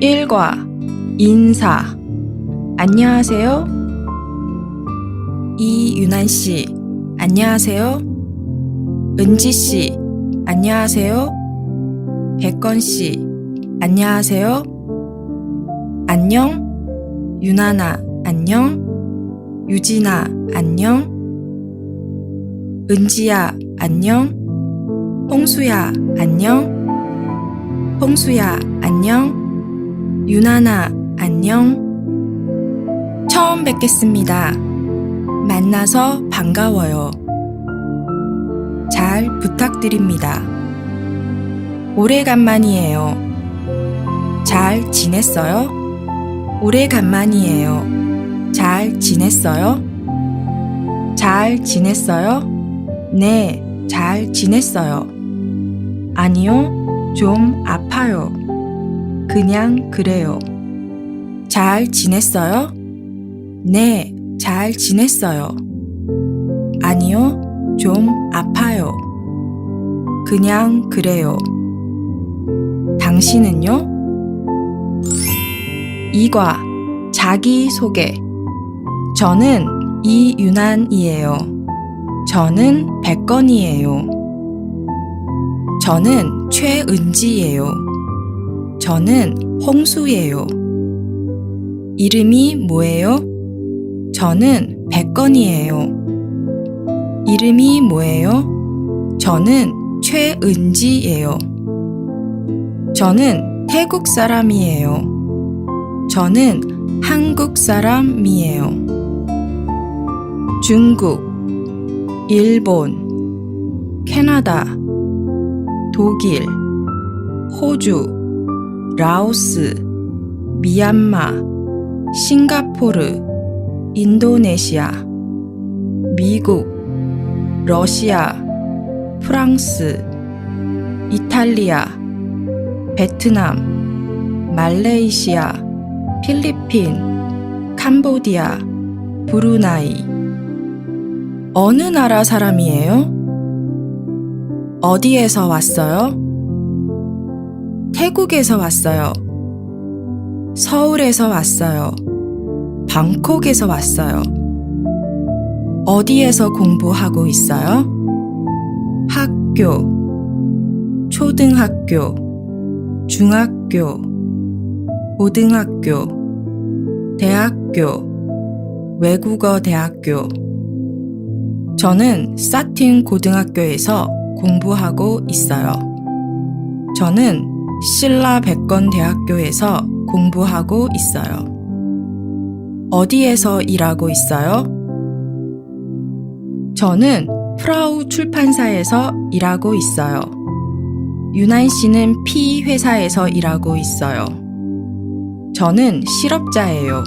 일과 인사. 안녕하세요. 이유난씨, 안녕하세요. 은지씨, 안녕하세요. 백건씨, 안녕하세요. 안녕. 유나나, 안녕. 유진아, 안녕. 은지야, 안녕. 홍수야, 안녕. 홍수야, 안녕. 유나나, 안녕. 처음 뵙겠습니다. 만나서 반가워요. 잘 부탁드립니다. 오래간만이에요. 잘 지냈어요? 오래간만이에요. 잘 지냈어요? 잘 지냈어요? 네, 잘 지냈어요. 아니요, 좀 아파요. 그냥 그래요. 잘 지냈어요? 네, 잘 지냈어요. 아니요, 좀 아파요. 그냥 그래요. 당신은요? 이과 자기소개. 저는 이유난이에요. 저는 백건이에요. 저는 최은지예요. 저는 홍수예요. 이름이 뭐예요? 저는 백건이에요. 이름이 뭐예요? 저는 최은지예요. 저는 태국 사람이에요. 저는 한국 사람이에요. 중국, 일본, 캐나다, 독일, 호주, 라오스, 미얀마, 싱가포르, 인도네시아, 미국, 러시아, 프랑스, 이탈리아, 베트남, 말레이시아, 필리핀, 캄보디아, 브루나이. 어느 나라 사람이에요? 어디에서 왔어요? 태국에서 왔어요. 서울에서 왔어요. 방콕에서 왔어요. 어디에서 공부하고 있어요? 학교, 초등학교, 중학교, 고등학교, 대학교, 외국어 대학교. 저는 사틴 고등학교에서 공부하고 있어요. 저는 신라 백건 대학교에서 공부하고 있어요. 어디에서 일하고 있어요? 저는 프라우 출판사에서 일하고 있어요. 유난 씨는 피 회사에서 일하고 있어요. 저는 실업자예요.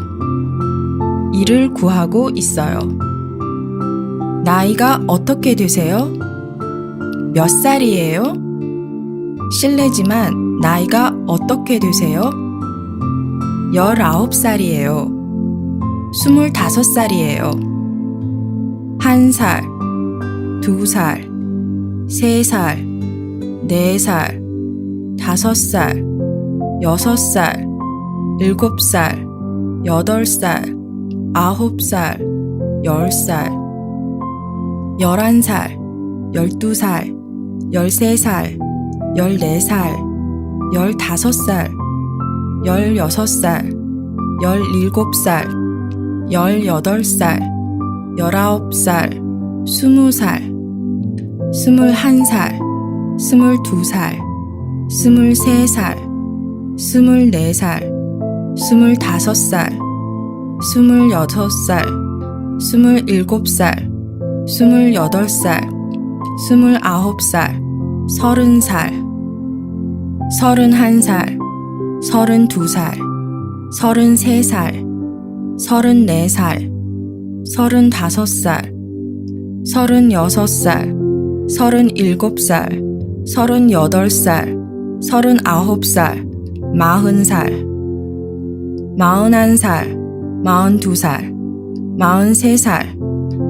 일을 구하고 있어요. 나이가 어떻게 되세요? 몇 살이에요? 실례지만 나이가 어떻게 되세요? 19살이에요. 25살이에요. 1살, 2살, 3살, 4살, 5살, 6살, 7살, 8살, 9살, 10살, 11살, 12살, 13살, 14살, 15살, 16살, 17살, 18살, 19살, 20살, 21살, 22살, 23살, 24살, 25살, 26살, 27살, 28살, 29살, 30살, 31살, 32살, 33살, 34살, 35살, 36살, 37살, 38살, 39살, 40살, 41살, 42살,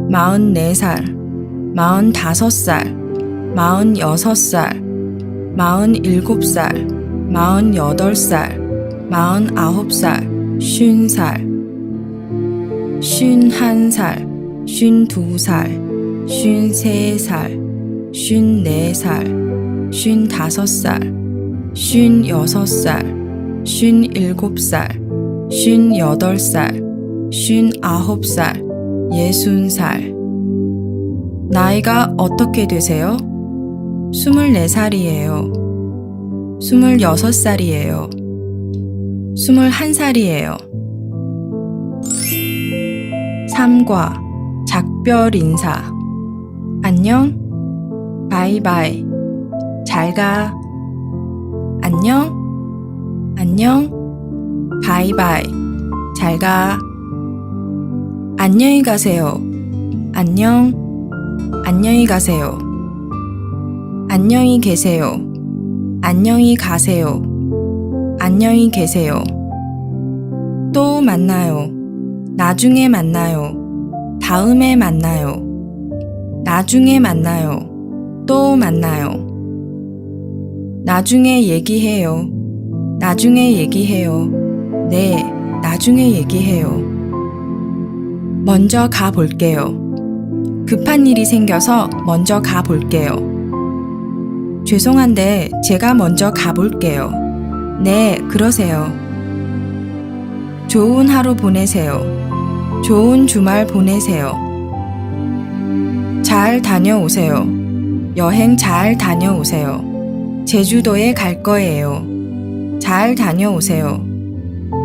43살, 44살, 45살, 46살, 47살, 48살, 49살, 50살, 51살, 52살, 53살, 54살, 55살, 56살, 57살, 58살, 59살, 60살. 나이가 어떻게 되세요? 24살이에요. 26살이에요. 21살이에요. 3과 작별 인사. 안녕, 바이바이, 잘 가. 안녕, 안녕, 바이바이, 잘 가. 안녕히 가세요. 안녕, 안녕히 가세요. 안녕히 계세요. 안녕히 가세요. 안녕히 계세요. 또 만나요. 나중에 만나요. 다음에 만나요. 나중에 만나요. 또 만나요. 나중에 얘기해요. 나중에 얘기해요. 네, 나중에 얘기해요. 먼저 가 볼게요. 급한 일이 생겨서 먼저 가 볼게요. 죄송한데 제가 먼저 가 볼게요. 네, 그러세요. 좋은 하루 보내세요. 좋은 주말 보내세요. 잘 다녀오세요. 여행 잘 다녀오세요. 제주도에 갈 거예요. 잘 다녀오세요.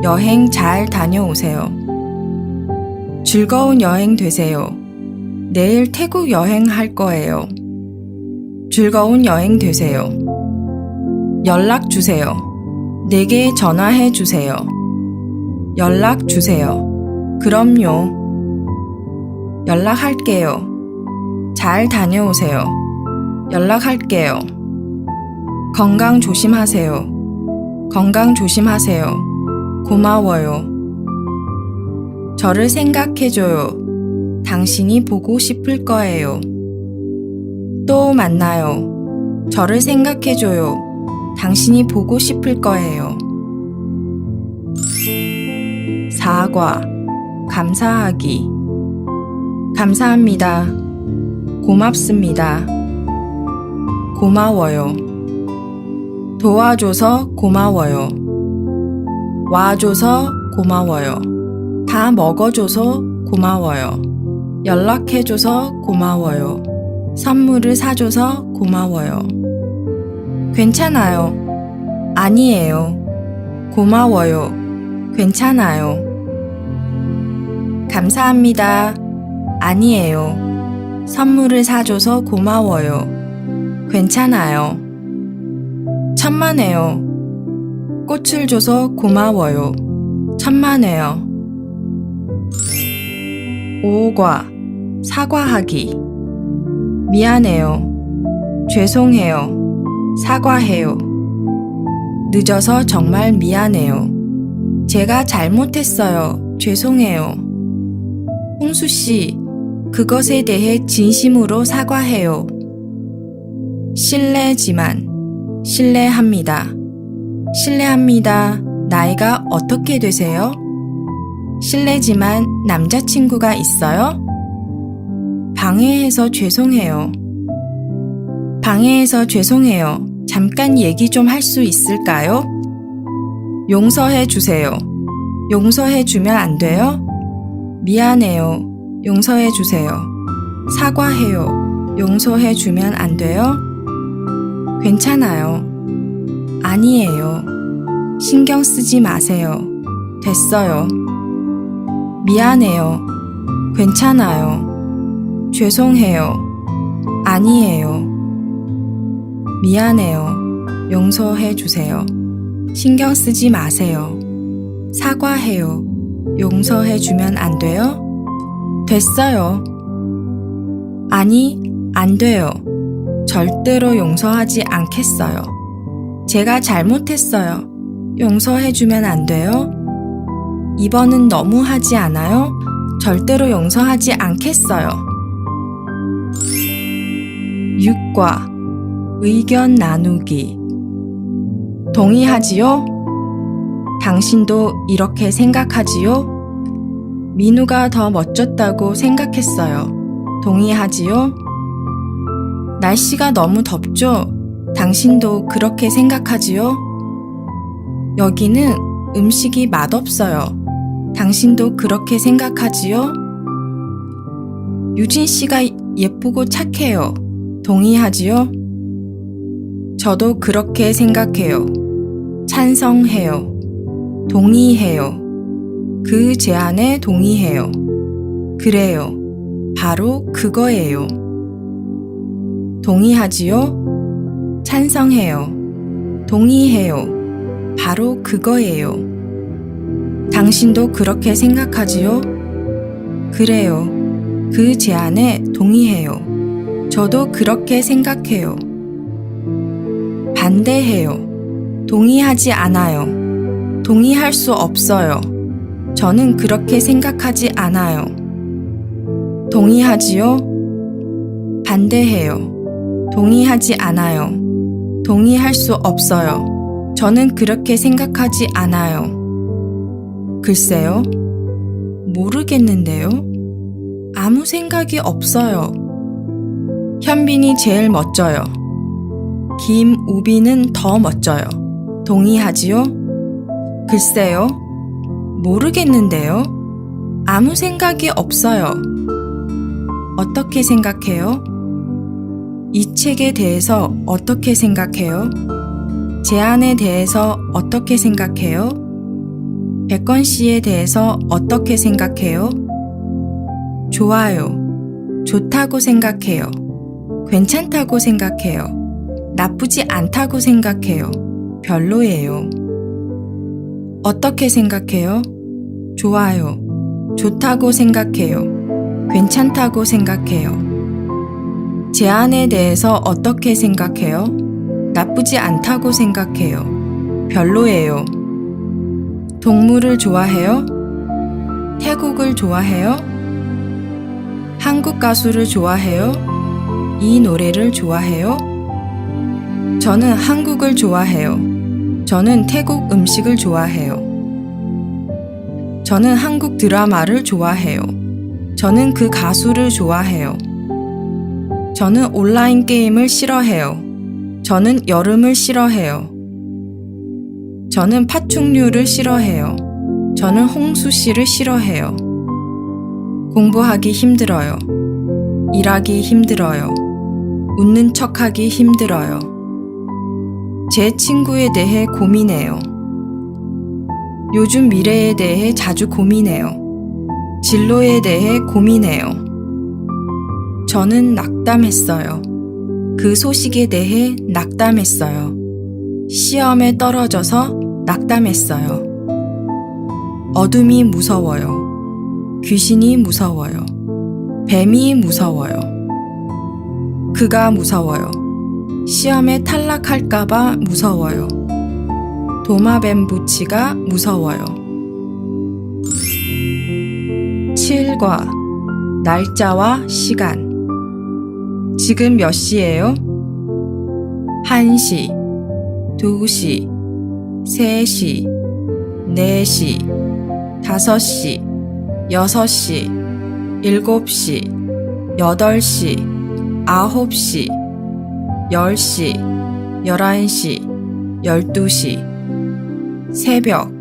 여행 잘 다녀오세요. 즐거운 여행 되세요. 내일 태국 여행할 거예요. 즐거운 여행 되세요. 연락 주세요. 내게 전화해 주세요. 연락 주세요. 그럼요. 연락할게요. 잘 다녀오세요. 연락할게요. 건강 조심하세요. 건강 조심하세요. 고마워요. 저를 생각해줘요. 당신이 보고 싶을 거예요. 또 만나요. 저를 생각해줘요. 당신이 보고 싶을 거예요. 사과, 감사하기. 감사합니다. 고맙습니다. 고마워요. 도와줘서 고마워요. 와줘서 고마워요. 다 먹어줘서 고마워요. 연락해줘서 고마워요. 선물을 사줘서 고마워요. 괜찮아요. 아니에요. 고마워요. 괜찮아요. 감사합니다. 아니에요. 선물을 사줘서 고마워요. 괜찮아요. 천만에요. 꽃을 줘서 고마워요. 천만에요. 오과, 사과하기. 미안해요. 죄송해요. 사과해요. 늦어서 정말 미안해요. 제가 잘못했어요. 죄송해요. 홍수씨, 그것에 대해 진심으로 사과해요. 실례지만, 실례합니다. 실례합니다. 나이가 어떻게 되세요? 실례지만 남자친구가 있어요? 방해해서 죄송해요. 방해해서 죄송해요. 잠깐 얘기 좀 할 수 있을까요? 용서해 주세요. 용서해 주면 안 돼요? 미안해요. 용서해 주세요. 사과해요. 용서해 주면 안 돼요? 괜찮아요. 아니에요. 신경 쓰지 마세요. 됐어요. 미안해요. 괜찮아요. 죄송해요. 아니에요. 미안해요. 용서해 주세요. 신경 쓰지 마세요. 사과해요. 용서해 주면 안 돼요? 됐어요. 아니, 안 돼요. 절대로 용서하지 않겠어요. 제가 잘못했어요. 용서해 주면 안 돼요? 이번은 너무하지 않아요? 절대로 용서하지 않겠어요. 6과 의견 나누기. 동의하지요? 당신도 이렇게 생각하지요? 민우가 더 멋졌다고 생각했어요. 동의하지요? 날씨가 너무 덥죠? 당신도 그렇게 생각하지요? 여기는 음식이 맛없어요. 당신도 그렇게 생각하지요? 유진 씨가 예쁘고 착해요. 동의하지요? 저도 그렇게 생각해요. 찬성해요. 동의해요. 그 제안에 동의해요. 그래요. 바로 그거예요. 동의하지요? 찬성해요. 동의해요. 바로 그거예요. 당신도 그렇게 생각하지요? 그래요. 그 제안에 동의해요. 저도 그렇게 생각해요. 반대해요. 동의하지 않아요. 동의할 수 없어요. 저는 그렇게 생각하지 않아요. 동의하지요? 반대해요. 동의하지 않아요. 동의할 수 없어요. 저는 그렇게 생각하지 않아요. 글쎄요. 모르겠는데요. 아무 생각이 없어요. 현빈이 제일 멋져요. 김우빈은 더 멋져요. 동의하지요? 글쎄요. 모르겠는데요. 아무 생각이 없어요. 어떻게 생각해요? 이 책에 대해서 어떻게 생각해요? 제안에 대해서 어떻게 생각해요? 백건 씨에 대해서 어떻게 생각해요? 좋아요. 좋다고 생각해요. 괜찮다고 생각해요. 나쁘지 않다고 생각해요. 별로예요. 어떻게 생각해요? 좋아요. 좋다고 생각해요. 괜찮다고 생각해요. 제안에 대해서 어떻게 생각해요? 나쁘지 않다고 생각해요. 별로예요. 동물을 좋아해요? 태국을 좋아해요? 한국 가수를 좋아해요? 이 노래를 좋아해요? 저는 한국을 좋아해요. 저는 태국 음식을 좋아해요. 저는 한국 드라마를 좋아해요. 저는 그 가수를 좋아해요. 저는 온라인 게임을 싫어해요. 저는 여름을 싫어해요. 저는 파충류를 싫어해요. 저는 홍수 씨를 싫어해요. 공부하기 힘들어요. 일하기 힘들어요. 웃는 척하기 힘들어요. 제 친구에 대해 고민해요. 요즘 미래에 대해 자주 고민해요. 진로에 대해 고민해요. 저는 낙담했어요. 그 소식에 대해 낙담했어요. 시험에 떨어져서 낙담했어요. 어둠이 무서워요. 귀신이 무서워요. 뱀이 무서워요. 그가 무서워요. 시험에 탈락할까봐 무서워요. 도마뱀부치가 무서워요. 7과 날짜와 시간. 지금 몇 시예요? 1시, 2시, 3시, 4시, 5시, 6시, 7시, 8시, 9시, 10시, 11시, 12시. 새벽,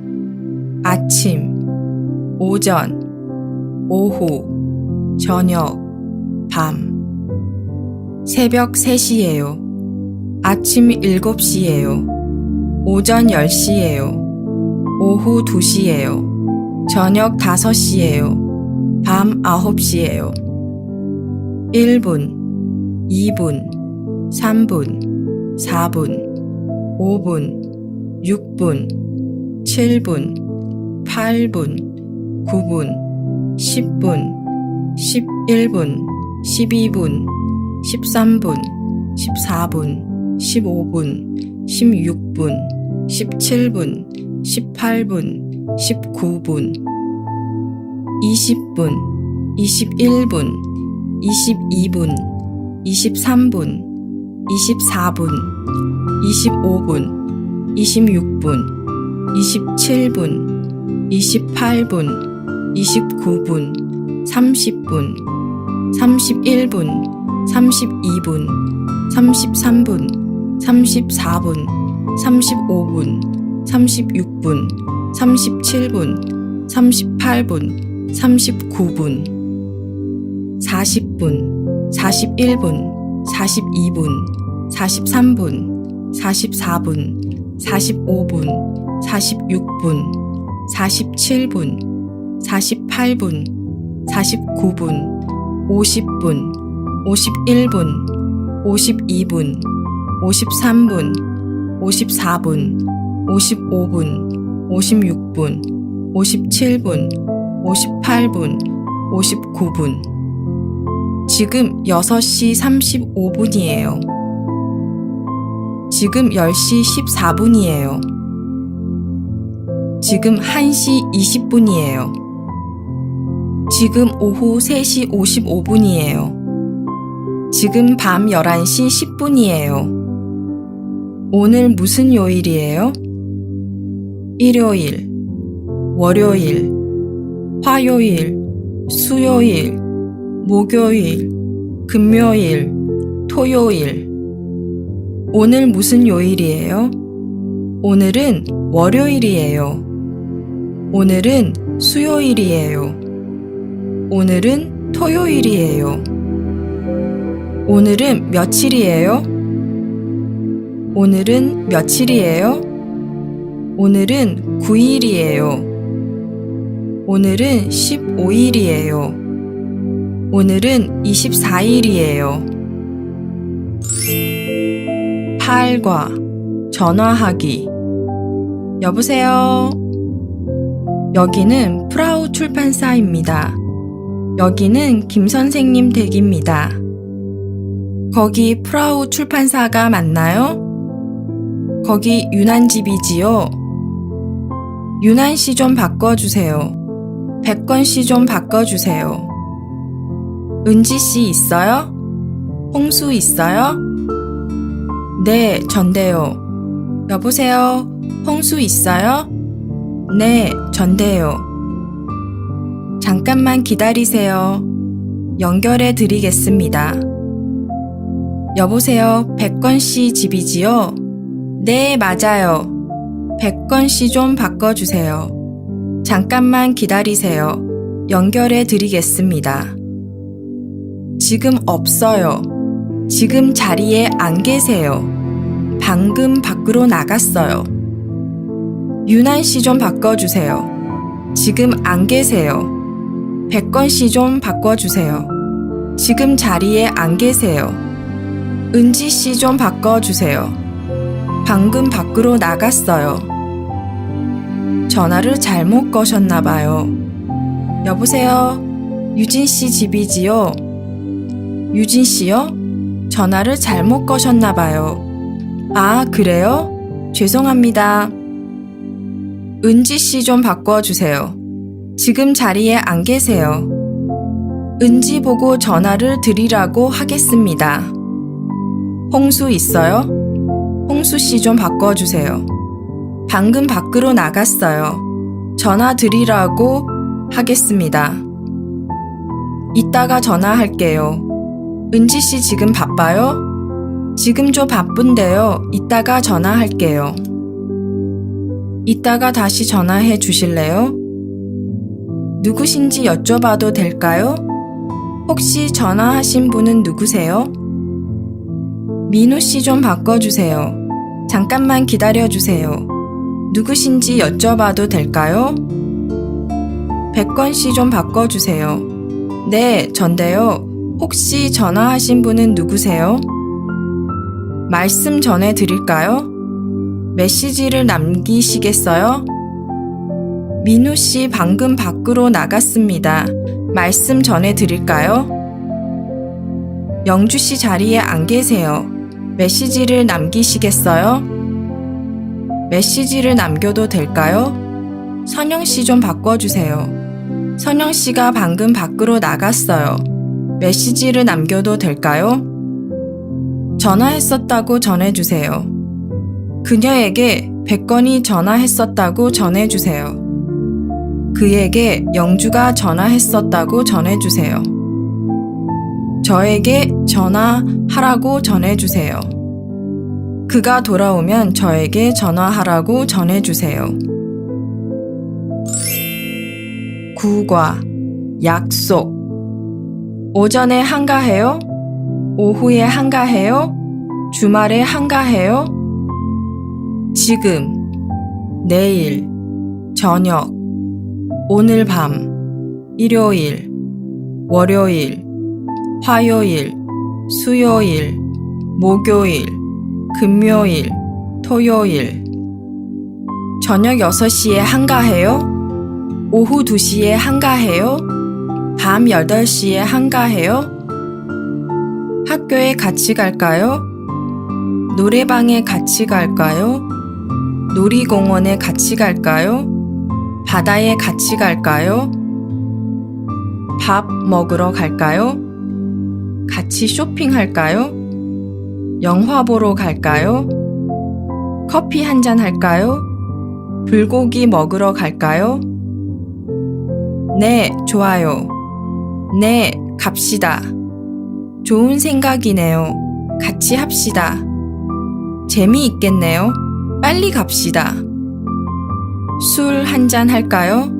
아침, 오전, 오후, 저녁, 밤. 새벽 3시예요. 아침 7시예요. 오전 10시예요. 오후 2시예요. 저녁 5시예요. 밤 9시예요. 1분, 2분, 3분, 4분, 5분, 6분, 7분, 8분, 9분, 10분, 11분, 12분, 13분, 14분, 15분, 16분, 17분, 18분, 19분, 20분, 21분, 22분, 23분, 24분, 25분, 26분, 27분, 28분, 29분, 30분, 31분, 32분, 33분, 34분, 35분, 36분, 37분, 38분, 39분, 40분, 41분, 42분, 43분, 44분, 45분, 46분, 47분, 48분, 49분, 50분, 51분, 52분, 53분, 54분, 55분, 56분, 57분, 58분, 59분. 지금 6시 35분이에요. 지금 10시 14분이에요. 지금 1시 20분이에요. 지금 오후 3시 55분이에요. 지금 밤 11시 10분이에요. 오늘 무슨 요일이에요? 일요일, 월요일, 화요일, 수요일, 목요일, 금요일, 토요일. 오늘 무슨 요일이에요? 오늘은 월요일이에요. 오늘은 수요일이에요. 오늘은 토요일이에요. 오늘은 며칠이에요? 오늘은 며칠이에요? 오늘은 9일이에요. 오늘은 15일이에요. 오늘은 24일이에요. 8과 전화하기. 여보세요? 여기는 프라우 출판사입니다. 여기는 김 선생님 댁입니다. 거기 프라우 출판사가 맞나요? 거기 유난집이지요? 유난씨 좀 바꿔주세요. 백건씨 좀 바꿔주세요. 은지씨 있어요? 홍수 있어요? 네, 전데요. 여보세요? 홍수 있어요? 네, 전데요. 잠깐만 기다리세요. 연결해 드리겠습니다. 여보세요? 백건씨 집이지요? 네, 맞아요. 백건씨 좀 바꿔주세요. 잠깐만 기다리세요. 연결해 드리겠습니다. 지금 없어요. 지금 자리에 안 계세요. 방금 밖으로 나갔어요. 유난씨 좀 바꿔주세요. 지금 안 계세요. 백건씨 좀 바꿔주세요. 지금 자리에 안 계세요. 은지씨 좀 바꿔주세요. 방금 밖으로 나갔어요. 전화를 잘못 거셨나봐요. 여보세요? 유진씨 집이지요? 유진씨요? 전화를 잘못 거셨나봐요. 아, 그래요? 죄송합니다. 은지씨 좀 바꿔주세요. 지금 자리에 안 계세요. 은지 보고 전화를 드리라고 하겠습니다. 홍수 있어요? 홍수씨 좀 바꿔주세요. 방금 밖으로 나갔어요. 전화 드리라고 하겠습니다. 이따가 전화할게요. 은지씨 지금 바빠요? 지금 좀 바쁜데요. 이따가 전화할게요. 이따가 다시 전화해 주실래요? 누구신지 여쭤봐도 될까요? 혹시 전화하신 분은 누구세요? 민우씨 좀 바꿔주세요. 잠깐만 기다려주세요. 누구신지 여쭤봐도 될까요? 백건씨 좀 바꿔주세요. 네, 전데요. 혹시 전화하신 분은 누구세요? 말씀 전해드릴까요? 메시지를 남기시겠어요? 민우씨 방금 밖으로 나갔습니다. 말씀 전해드릴까요? 영주씨 자리에 안 계세요. 메시지를 남기시겠어요? 메시지를 남겨도 될까요? 선영씨 좀 바꿔주세요. 선영씨가 방금 밖으로 나갔어요. 메시지를 남겨도 될까요? 전화했었다고 전해주세요. 그녀에게 백건이 전화했었다고 전해주세요. 그에게 영주가 전화했었다고 전해주세요. 저에게 전화하라고 전해주세요. 그가 돌아오면 저에게 전화하라고 전해주세요. 구과, 약속. 오전에 한가해요? 오후에 한가해요? 주말에 한가해요? 지금, 내일, 저녁, 오늘 밤, 일요일, 월요일, 화요일, 수요일, 목요일, 금요일, 토요일. 저녁 6시에 한가해요? 오후 2시에 한가해요? 밤 8시에 한가해요? 학교에 같이 갈까요? 노래방에 같이 갈까요? 놀이공원에 같이 갈까요? 바다에 같이 갈까요? 밥 먹으러 갈까요? 같이 쇼핑할까요? 영화 보러 갈까요? 커피 한잔 할까요? 불고기 먹으러 갈까요? 네, 좋아요. 네, 갑시다. 좋은 생각이네요. 같이 합시다. 재미있겠네요. 빨리 갑시다. 술 한잔 할까요?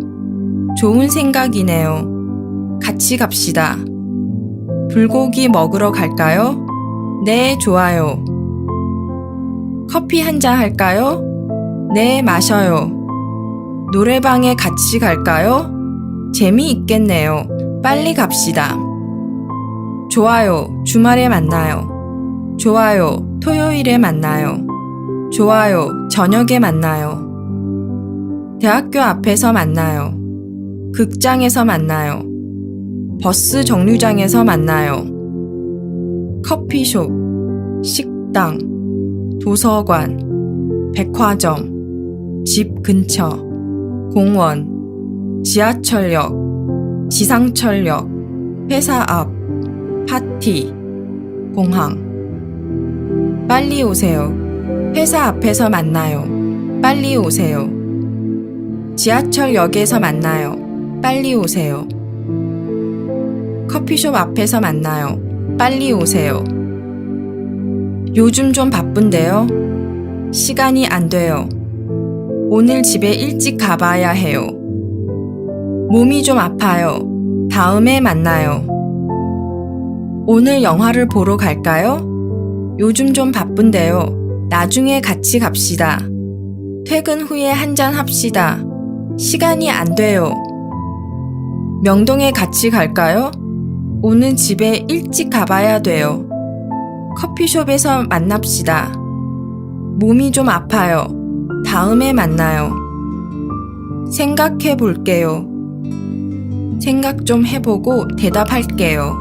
좋은 생각이네요. 같이 갑시다. 불고기 먹으러 갈까요? 네, 좋아요. 커피 한잔 할까요? 네, 마셔요. 노래방에 같이 갈까요? 재미있겠네요. 빨리 갑시다. 좋아요, 주말에 만나요. 좋아요, 토요일에 만나요. 좋아요, 저녁에 만나요. 대학교 앞에서 만나요. 극장에서 만나요. 버스 정류장에서 만나요. 커피숍, 식당, 도서관, 백화점, 집 근처, 공원, 지하철역, 지상철역, 회사 앞, 파티, 공항. 빨리 오세요. 회사 앞에서 만나요. 빨리 오세요. 지하철역에서 만나요. 빨리 오세요. 커피숍 앞에서 만나요. 빨리 오세요. 요즘 좀 바쁜데요. 시간이 안 돼요. 오늘 집에 일찍 가봐야 해요. 몸이 좀 아파요. 다음에 만나요. 오늘 영화를 보러 갈까요? 요즘 좀 바쁜데요. 나중에 같이 갑시다. 퇴근 후에 한잔 합시다. 시간이 안 돼요. 명동에 같이 갈까요? 오늘 집에 일찍 가봐야 돼요. 커피숍에서 만납시다. 몸이 좀 아파요. 다음에 만나요. 생각해 볼게요. 생각 좀 해보고 대답할게요.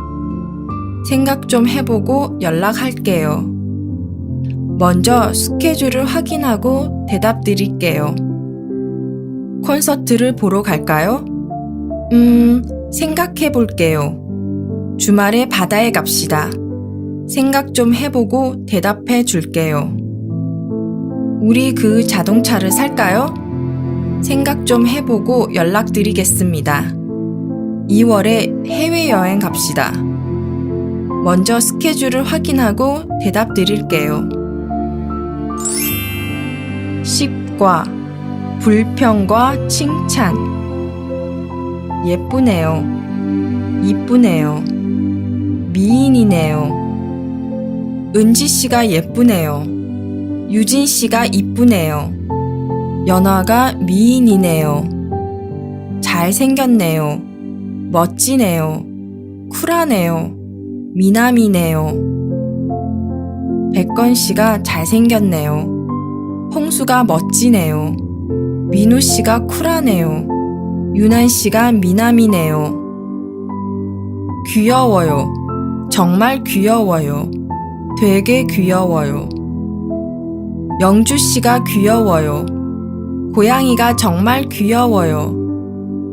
생각 좀 해보고 연락할게요. 먼저 스케줄을 확인하고 대답 드릴게요. 콘서트를 보러 갈까요? 생각해 볼게요. 주말에 바다에 갑시다. 생각 좀 해보고 대답해 줄게요. 우리 그 자동차를 살까요? 생각 좀 해보고 연락드리겠습니다. 2월에 해외여행 갑시다. 먼저 스케줄을 확인하고 대답 드릴게요. 10과 불평과 칭찬. 예쁘네요. 이쁘네요. 미인이네요. 은지 씨가 예쁘네요. 유진 씨가 이쁘네요. 연화가 미인이네요. 잘생겼네요. 멋지네요. 쿨하네요. 미남이네요. 백건 씨가 잘생겼네요. 홍수가 멋지네요. 민우 씨가 쿨하네요. 유난 씨가 미남이네요. 귀여워요. 정말 귀여워요. 되게 귀여워요. 영주 씨가 귀여워요. 고양이가 정말 귀여워요.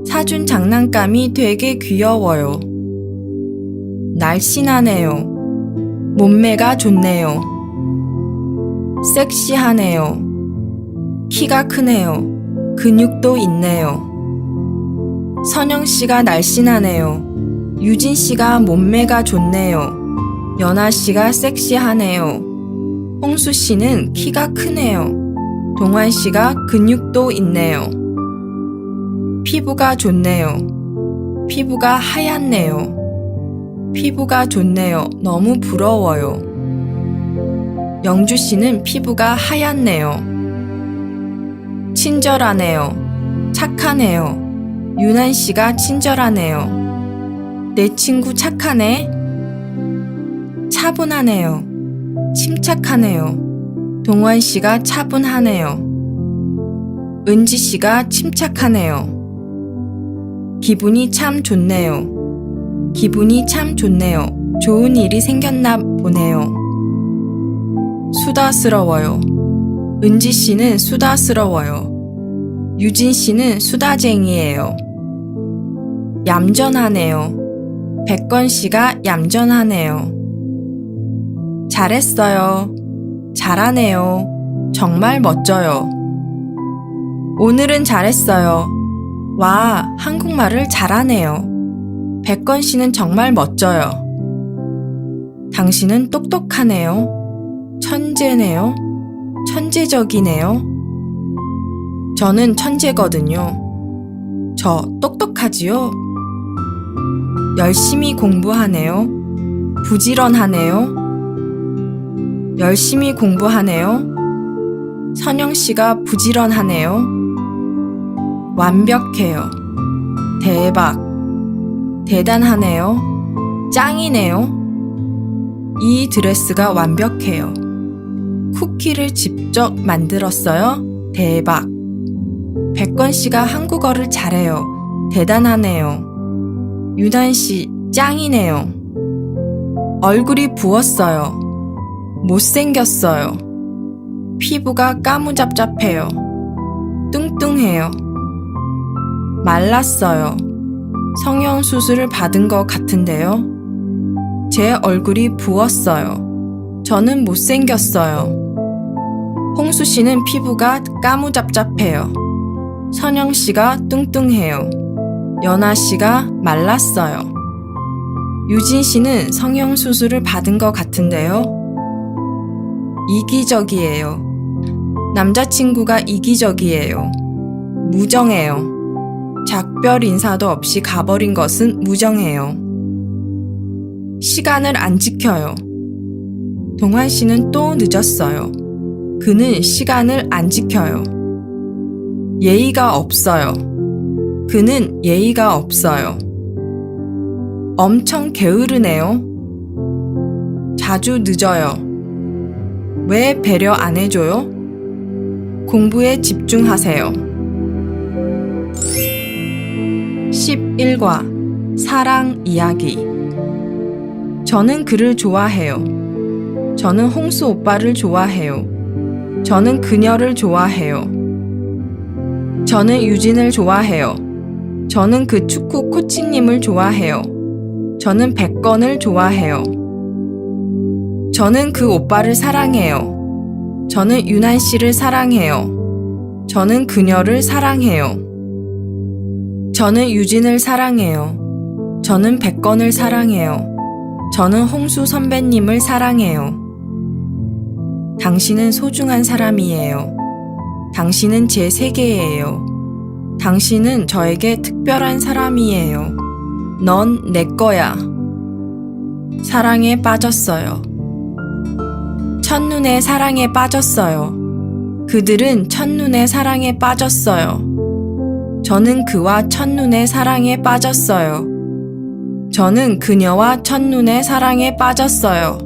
사준 장난감이 되게 귀여워요. 날씬하네요. 몸매가 좋네요. 섹시하네요. 키가 크네요. 근육도 있네요. 선영씨가 날씬하네요. 유진씨가 몸매가 좋네요. 연아씨가 섹시하네요. 홍수씨는 키가 크네요. 동환씨가 근육도 있네요. 피부가 좋네요. 피부가 하얗네요. 피부가 좋네요. 너무 부러워요. 영주씨는 피부가 하얗네요. 친절하네요. 착하네요. 유난씨가 친절하네요. 내 친구 착하네. 차분하네요. 침착하네요. 동환씨가 차분하네요. 은지씨가 침착하네요. 기분이 참 좋네요. 기분이 참 좋네요. 좋은 일이 생겼나 보네요. 수다스러워요. 은지씨는 수다스러워요. 유진씨는 수다쟁이에요. 얌전하네요. 백건씨가 얌전하네요. 잘했어요. 잘하네요. 정말 멋져요. 오늘은 잘했어요. 와, 한국말을 잘하네요. 백건씨는 정말 멋져요. 당신은 똑똑하네요. 천재네요. 천재적이네요. 저는 천재거든요. 저 똑똑하지요? 열심히 공부하네요. 부지런하네요. 열심히 공부하네요. 선영씨가 부지런하네요. 완벽해요. 대박. 대단하네요. 짱이네요. 이 드레스가 완벽해요. 쿠키를 직접 만들었어요. 대박. 백건씨가 한국어를 잘해요. 대단하네요. 유난씨 짱이네요. 얼굴이 부었어요. 못생겼어요. 피부가 까무잡잡해요. 뚱뚱해요. 말랐어요. 성형수술을 받은 것 같은데요. 제 얼굴이 부었어요. 저는 못생겼어요. 홍수씨는 피부가 까무잡잡해요. 선영씨가 뚱뚱해요. 연아씨가 말랐어요. 유진씨는 성형수술을 받은 것 같은데요. 이기적이에요. 남자친구가 이기적이에요. 무정해요. 작별 인사도 없이 가버린 것은 무정해요. 시간을 안 지켜요. 동환씨는 또 늦었어요. 그는 시간을 안 지켜요. 예의가 없어요. 그는 예의가 없어요. 엄청 게으르네요. 자주 늦어요. 왜 배려 안 해줘요? 공부에 집중하세요. 11과 사랑 이야기. 저는 그를 좋아해요. 저는 홍수 오빠를 좋아해요. 저는 그녀를 좋아해요. 저는 유진을 좋아해요. 저는 그 축구 코치님을 좋아해요. 저는 백건을 좋아해요. 저는 그 오빠를 사랑해요. 저는 유난 씨를 사랑해요. 저는 그녀를 사랑해요. 저는 유진을 사랑해요. 저는 백건을 사랑해요. 저는 홍수 선배님을 사랑해요. 당신은 소중한 사람이에요. 당신은 제 세계예요. 당신은 저에게 특별한 사람이에요. 넌 내 거야. 사랑에 빠졌어요. 첫눈에 사랑에 빠졌어요. 그들은 첫눈에 사랑에 빠졌어요. 저는 그와 첫눈에 사랑에 빠졌어요. 저는 그녀와 첫눈에 사랑에 빠졌어요.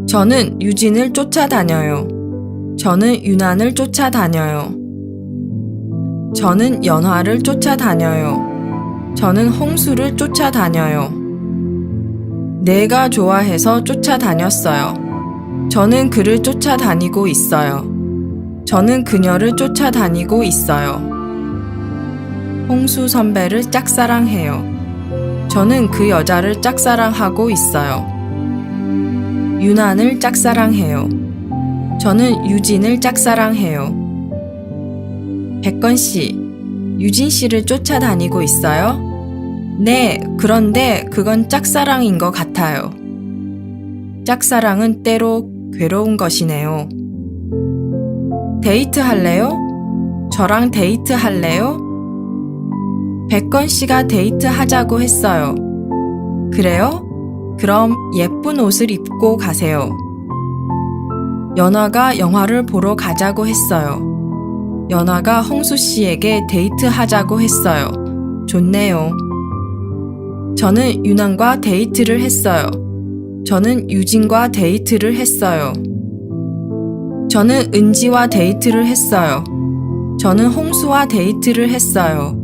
저는 유진을 쫓아다녀요. 저는 유난을 쫓아다녀요. 저는 연화를 쫓아다녀요. 저는 홍수를 쫓아다녀요. 내가 좋아해서 쫓아다녔어요. 저는 그를 쫓아다니고 있어요. 저는 그녀를 쫓아다니고 있어요. 홍수 선배를 짝사랑해요. 저는 그 여자를 짝사랑하고 있어요. 유난을 짝사랑해요. 저는 유진을 짝사랑해요. 백건 씨, 유진 씨를 쫓아다니고 있어요? 네, 그런데 그건 짝사랑인 것 같아요. 짝사랑은 때로 괴로운 것이네요. 데이트 할래요? 저랑 데이트 할래요? 백건 씨가 데이트 하자고 했어요. 그래요? 그럼 예쁜 옷을 입고 가세요. 연아가 영화를 보러 가자고 했어요. 연아가 홍수 씨에게 데이트 하자고 했어요. 좋네요. 저는 유난과 데이트를 했어요. 저는 유진과 데이트를 했어요. 저는 은지와 데이트를 했어요. 저는 홍수와 데이트를 했어요.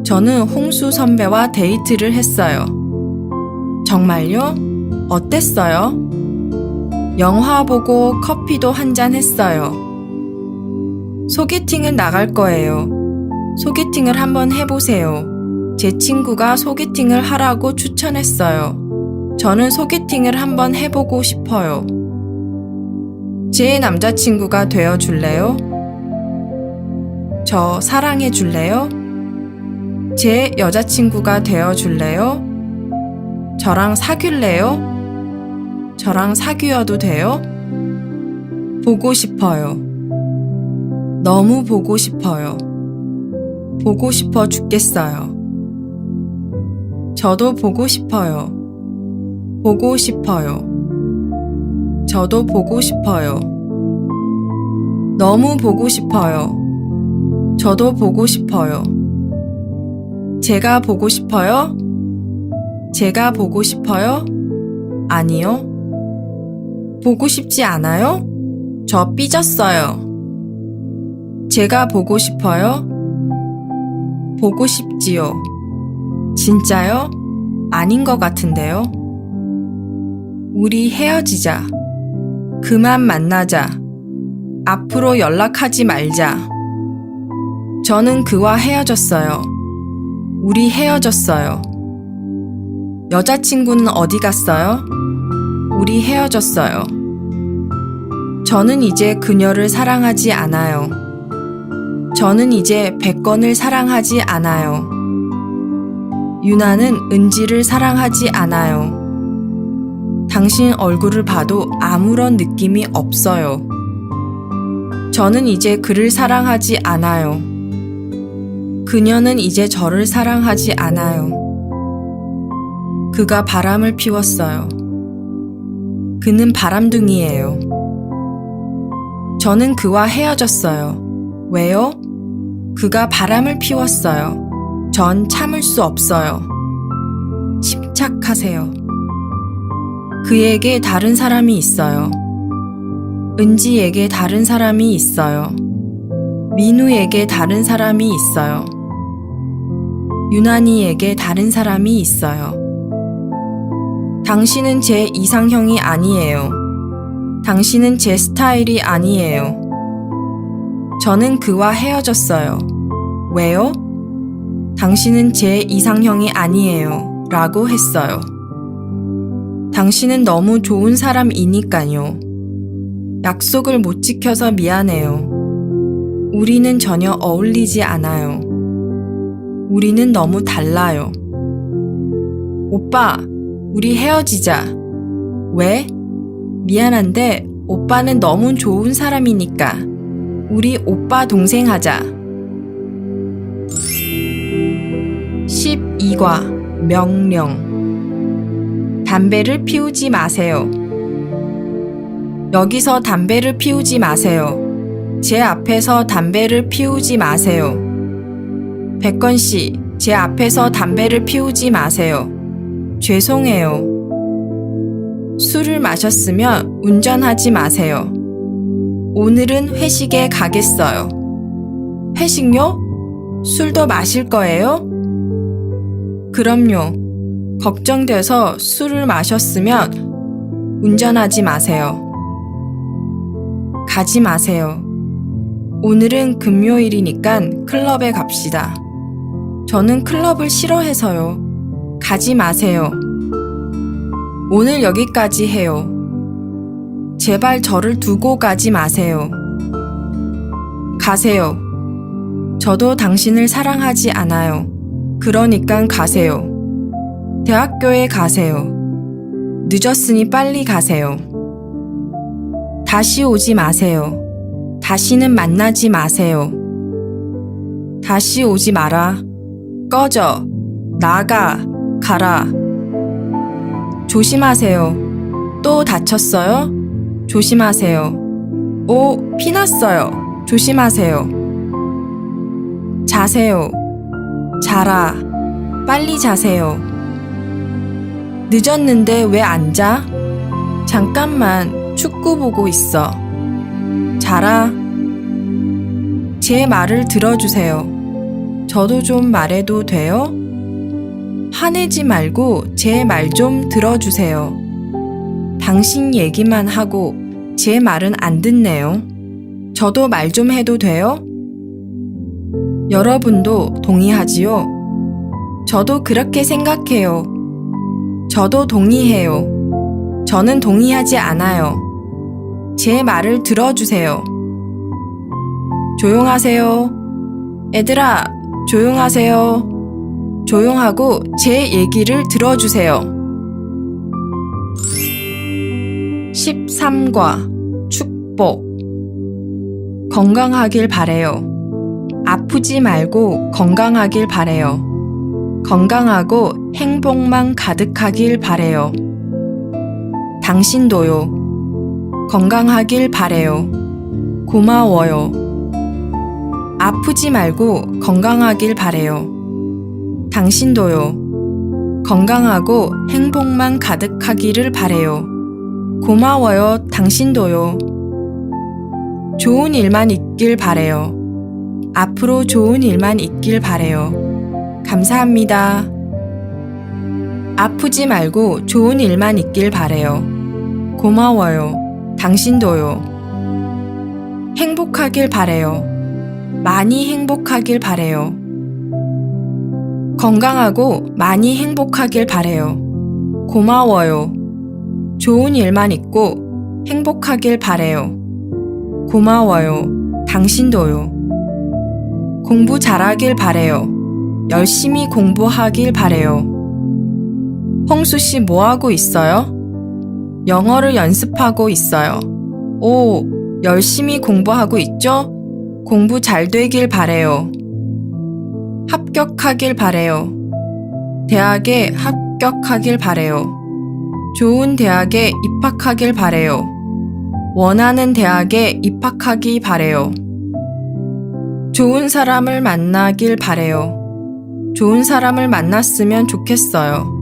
저는 홍수 선배와 데이트를 했어요. 정말요? 어땠어요? 영화 보고 커피도 한잔 했어요. 소개팅을 나갈 거예요. 소개팅을 한번 해보세요. 제 친구가 소개팅을 하라고 추천했어요. 저는 소개팅을 한번 해보고 싶어요. 제 남자친구가 되어줄래요? 저 사랑해줄래요? 제 여자친구가 되어줄래요? 저랑 사귈래요? 저랑 사귀어도 돼요? 보고 싶어요. 너무 보고 싶어요. 보고 싶어 죽겠어요. 저도 보고 싶어요. 보고 싶어요. 저도 보고 싶어요. 너무 보고 싶어요. 저도 보고 싶어요. 제가 보고 싶어요? 제가 보고 싶어요? 아니요. 보고 싶지 않아요? 저 삐졌어요. 제가 보고 싶어요? 보고 싶지요. 진짜요? 아닌 것 같은데요? 우리 헤어지자. 그만 만나자. 앞으로 연락하지 말자. 저는 그와 헤어졌어요. 우리 헤어졌어요. 여자친구는 어디 갔어요? 우리 헤어졌어요. 저는 이제 그녀를 사랑하지 않아요. 저는 이제 백건을 사랑하지 않아요. 유나는 은지를 사랑하지 않아요. 당신 얼굴을 봐도 아무런 느낌이 없어요. 저는 이제 그를 사랑하지 않아요. 그녀는 이제 저를 사랑하지 않아요. 그가 바람을 피웠어요. 그는 바람둥이예요. 저는 그와 헤어졌어요. 왜요? 그가 바람을 피웠어요. 전 참을 수 없어요. 침착하세요. 그에게 다른 사람이 있어요. 은지에게 다른 사람이 있어요. 민우에게 다른 사람이 있어요. 유난이에게 다른 사람이 있어요. 당신은 제 이상형이 아니에요. 당신은 제 스타일이 아니에요. 저는 그와 헤어졌어요. 왜요? 당신은 제 이상형이 아니에요. 라고 했어요. 당신은 너무 좋은 사람이니까요. 약속을 못 지켜서 미안해요. 우리는 전혀 어울리지 않아요. 우리는 너무 달라요. 오빠, 우리 헤어지자. 왜? 미안한데 오빠는 너무 좋은 사람이니까. 우리 오빠 동생 하자. 12과 명령. 담배를 피우지 마세요. 여기서 담배를 피우지 마세요. 제 앞에서 담배를 피우지 마세요. 백건 씨, 제 앞에서 담배를 피우지 마세요. 죄송해요. 술을 마셨으면 운전하지 마세요. 오늘은 회식에 가겠어요. 회식요? 술도 마실 거예요? 그럼요. 걱정돼서 술을 마셨으면 운전하지 마세요. 가지 마세요. 오늘은 금요일이니까 클럽에 갑시다. 저는 클럽을 싫어해서요. 가지 마세요. 오늘 여기까지 해요. 제발 저를 두고 가지 마세요. 가세요. 저도 당신을 사랑하지 않아요. 그러니깐 가세요. 대학교에 가세요. 늦었으니 빨리 가세요. 다시 오지 마세요. 다시는 만나지 마세요. 다시 오지 마라. 꺼져. 나가. 가라. 조심하세요. 또 다쳤어요? 조심하세요. 오, 피났어요. 조심하세요. 자세요. 자라. 빨리 자세요. 늦었는데 왜 안 자? 잠깐만 축구 보고 있어. 자라. 제 말을 들어주세요. 저도 좀 말해도 돼요? 화내지 말고 제 말 좀 들어주세요. 당신 얘기만 하고 제 말은 안 듣네요. 저도 말 좀 해도 돼요? 여러분도 동의하지요? 저도 그렇게 생각해요. 저도 동의해요. 저는 동의하지 않아요. 제 말을 들어주세요. 조용하세요. 애들아, 조용하세요. 조용하고 제 얘기를 들어주세요. 13과 축복. 건강하길 바래요. 아프지 말고 건강하길 바래요. 건강하고 행복만 가득하길 바래요. 당신도요. 건강하길 바래요. 고마워요. 아프지 말고 건강하길 바래요. 당신도요. 건강하고 행복만 가득하기를 바래요. 고마워요. 당신도요. 좋은 일만 있길 바래요. 앞으로 좋은 일만 있길 바래요. 감사합니다. 아프지 말고 좋은 일만 있길 바래요. 고마워요. 당신도요. 행복하길 바래요. 많이 행복하길 바래요. 건강하고 많이 행복하길 바래요. 고마워요. 좋은 일만 있고 행복하길 바래요. 고마워요. 당신도요. 공부 잘하길 바래요. 열심히 공부하길 바래요. 홍수씨 뭐하고 있어요? 영어를 연습하고 있어요. 오, 열심히 공부하고 있죠? 공부 잘 되길 바래요. 합격하길 바래요. 대학에 합격하길 바래요. 좋은 대학에 입학하길 바래요. 원하는 대학에 입학하기 바래요. 좋은 사람을 만나길 바래요. 좋은 사람을 만났으면 좋겠어요.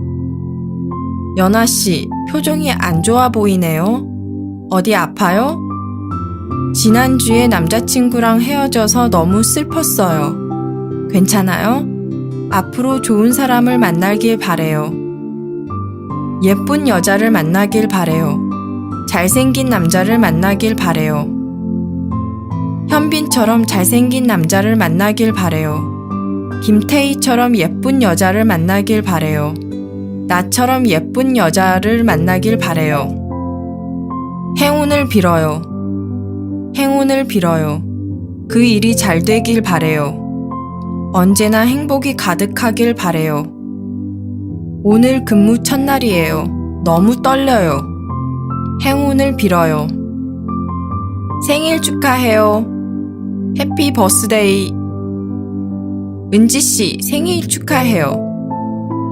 연아씨, 표정이 안 좋아 보이네요. 어디 아파요? 지난주에 남자친구랑 헤어져서 너무 슬펐어요. 괜찮아요? 앞으로 좋은 사람을 만나길 바래요. 예쁜 여자를 만나길 바래요. 잘생긴 남자를 만나길 바래요. 현빈처럼 잘생긴 남자를 만나길 바래요. 김태희처럼 예쁜 여자를 만나길 바래요. 나처럼 예쁜 여자를 만나길 바래요. 행운을 빌어요. 행운을 빌어요. 그 일이 잘 되길 바래요. 언제나 행복이 가득하길 바래요. 오늘 근무 첫날이에요. 너무 떨려요. 행운을 빌어요. 생일 축하해요. 해피 버스데이. 은지씨, 생일 축하해요.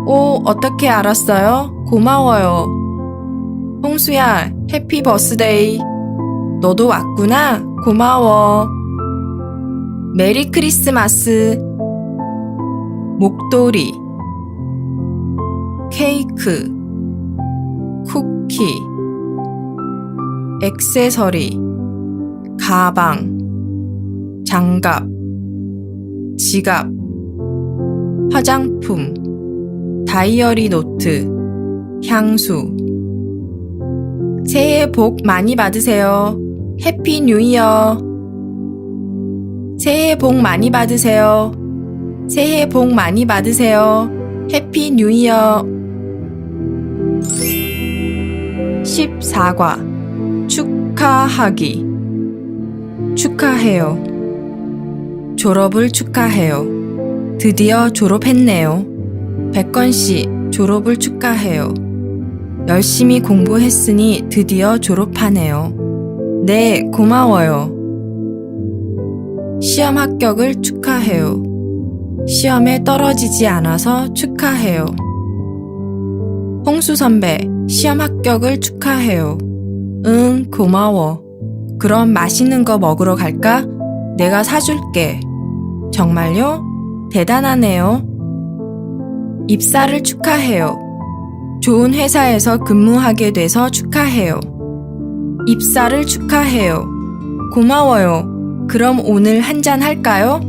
오, 어떻게 알았어요? 고마워요. 홍수야, 해피 버스데이. 너도 왔구나? 고마워. 메리 크리스마스. 목도리, 케이크, 쿠키, 액세서리, 가방, 장갑, 지갑, 화장품, 다이어리 노트, 향수. 새해 복 많이 받으세요. 해피 뉴 이어. 새해 복 많이 받으세요. 새해 복 많이 받으세요. 해피 뉴 이어. 14과 축복. 축하하기. 축하해요. 졸업을 축하해요. 드디어 졸업했네요. 백건 씨, 졸업을 축하해요. 열심히 공부했으니 드디어 졸업하네요. 네, 고마워요. 시험 합격을 축하해요. 시험에 떨어지지 않아서 축하해요. 홍수 선배, 시험 합격을 축하해요. 응, 고마워. 그럼 맛있는 거 먹으러 갈까? 내가 사줄게. 정말요? 대단하네요. 입사를 축하해요. 좋은 회사에서 근무하게 돼서 축하해요. 입사를 축하해요. 고마워요. 그럼 오늘 한잔 할까요?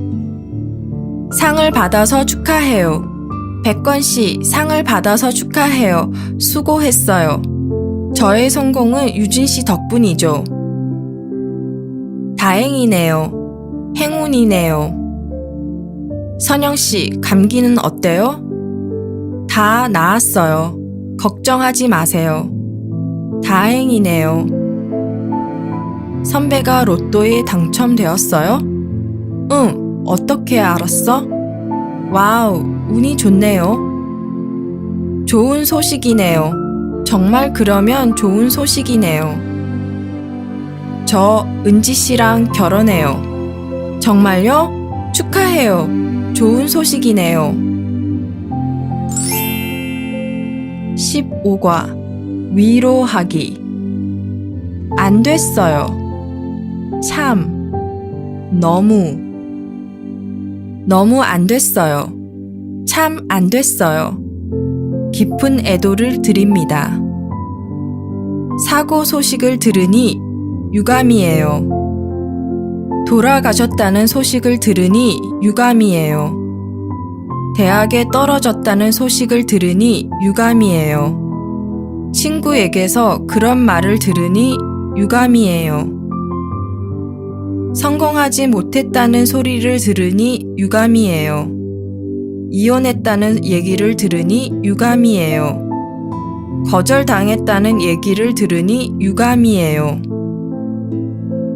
상을 받아서 축하해요. 백건 씨, 상을 받아서 축하해요. 수고했어요. 저의 성공은 유진 씨 덕분이죠. 다행이네요. 행운이네요. 선영 씨, 감기는 어때요? 다 나았어요. 걱정하지 마세요. 다행이네요. 선배가 로또에 당첨되었어요? 응, 어떻게 알았어? 와우, 운이 좋네요. 좋은 소식이네요. 정말 그러면 좋은 소식이네요. 저 은지 씨랑 결혼해요. 정말요? 축하해요. 좋은 소식이네요. 15과 위로하기. 안 됐어요. 참, 너무 안 됐어요. 참 안 됐어요. 깊은 애도를 드립니다. 사고 소식을 들으니 유감이에요. 돌아가셨다는 소식을 들으니 유감이에요. 대학에 떨어졌다는 소식을 들으니 유감이에요. 친구에게서 그런 말을 들으니 유감이에요. 성공하지 못했다는 소리를 들으니 유감이에요. 이혼했다는 얘기를 들으니 유감이에요. 거절당했다는 얘기를 들으니 유감이에요.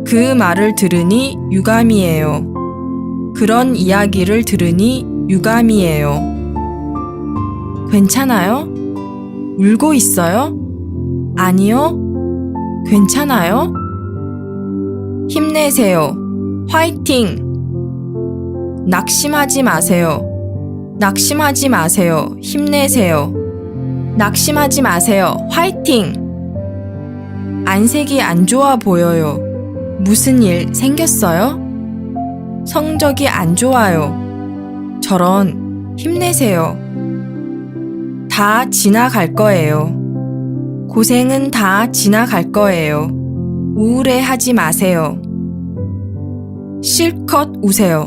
그 말을 들으니 유감이에요. 그런 이야기를 들으니 유감이에요. 괜찮아요? 울고 있어요? 아니요. 괜찮아요? 힘내세요. 화이팅! 낙심하지 마세요. 낙심하지 마세요. 힘내세요. 낙심하지 마세요. 화이팅! 안색이 안 좋아 보여요. 무슨 일 생겼어요? 성적이 안 좋아요. 저런, 힘내세요. 다 지나갈 거예요. 고생은 다 지나갈 거예요. 우울해하지 마세요. 실컷 우세요.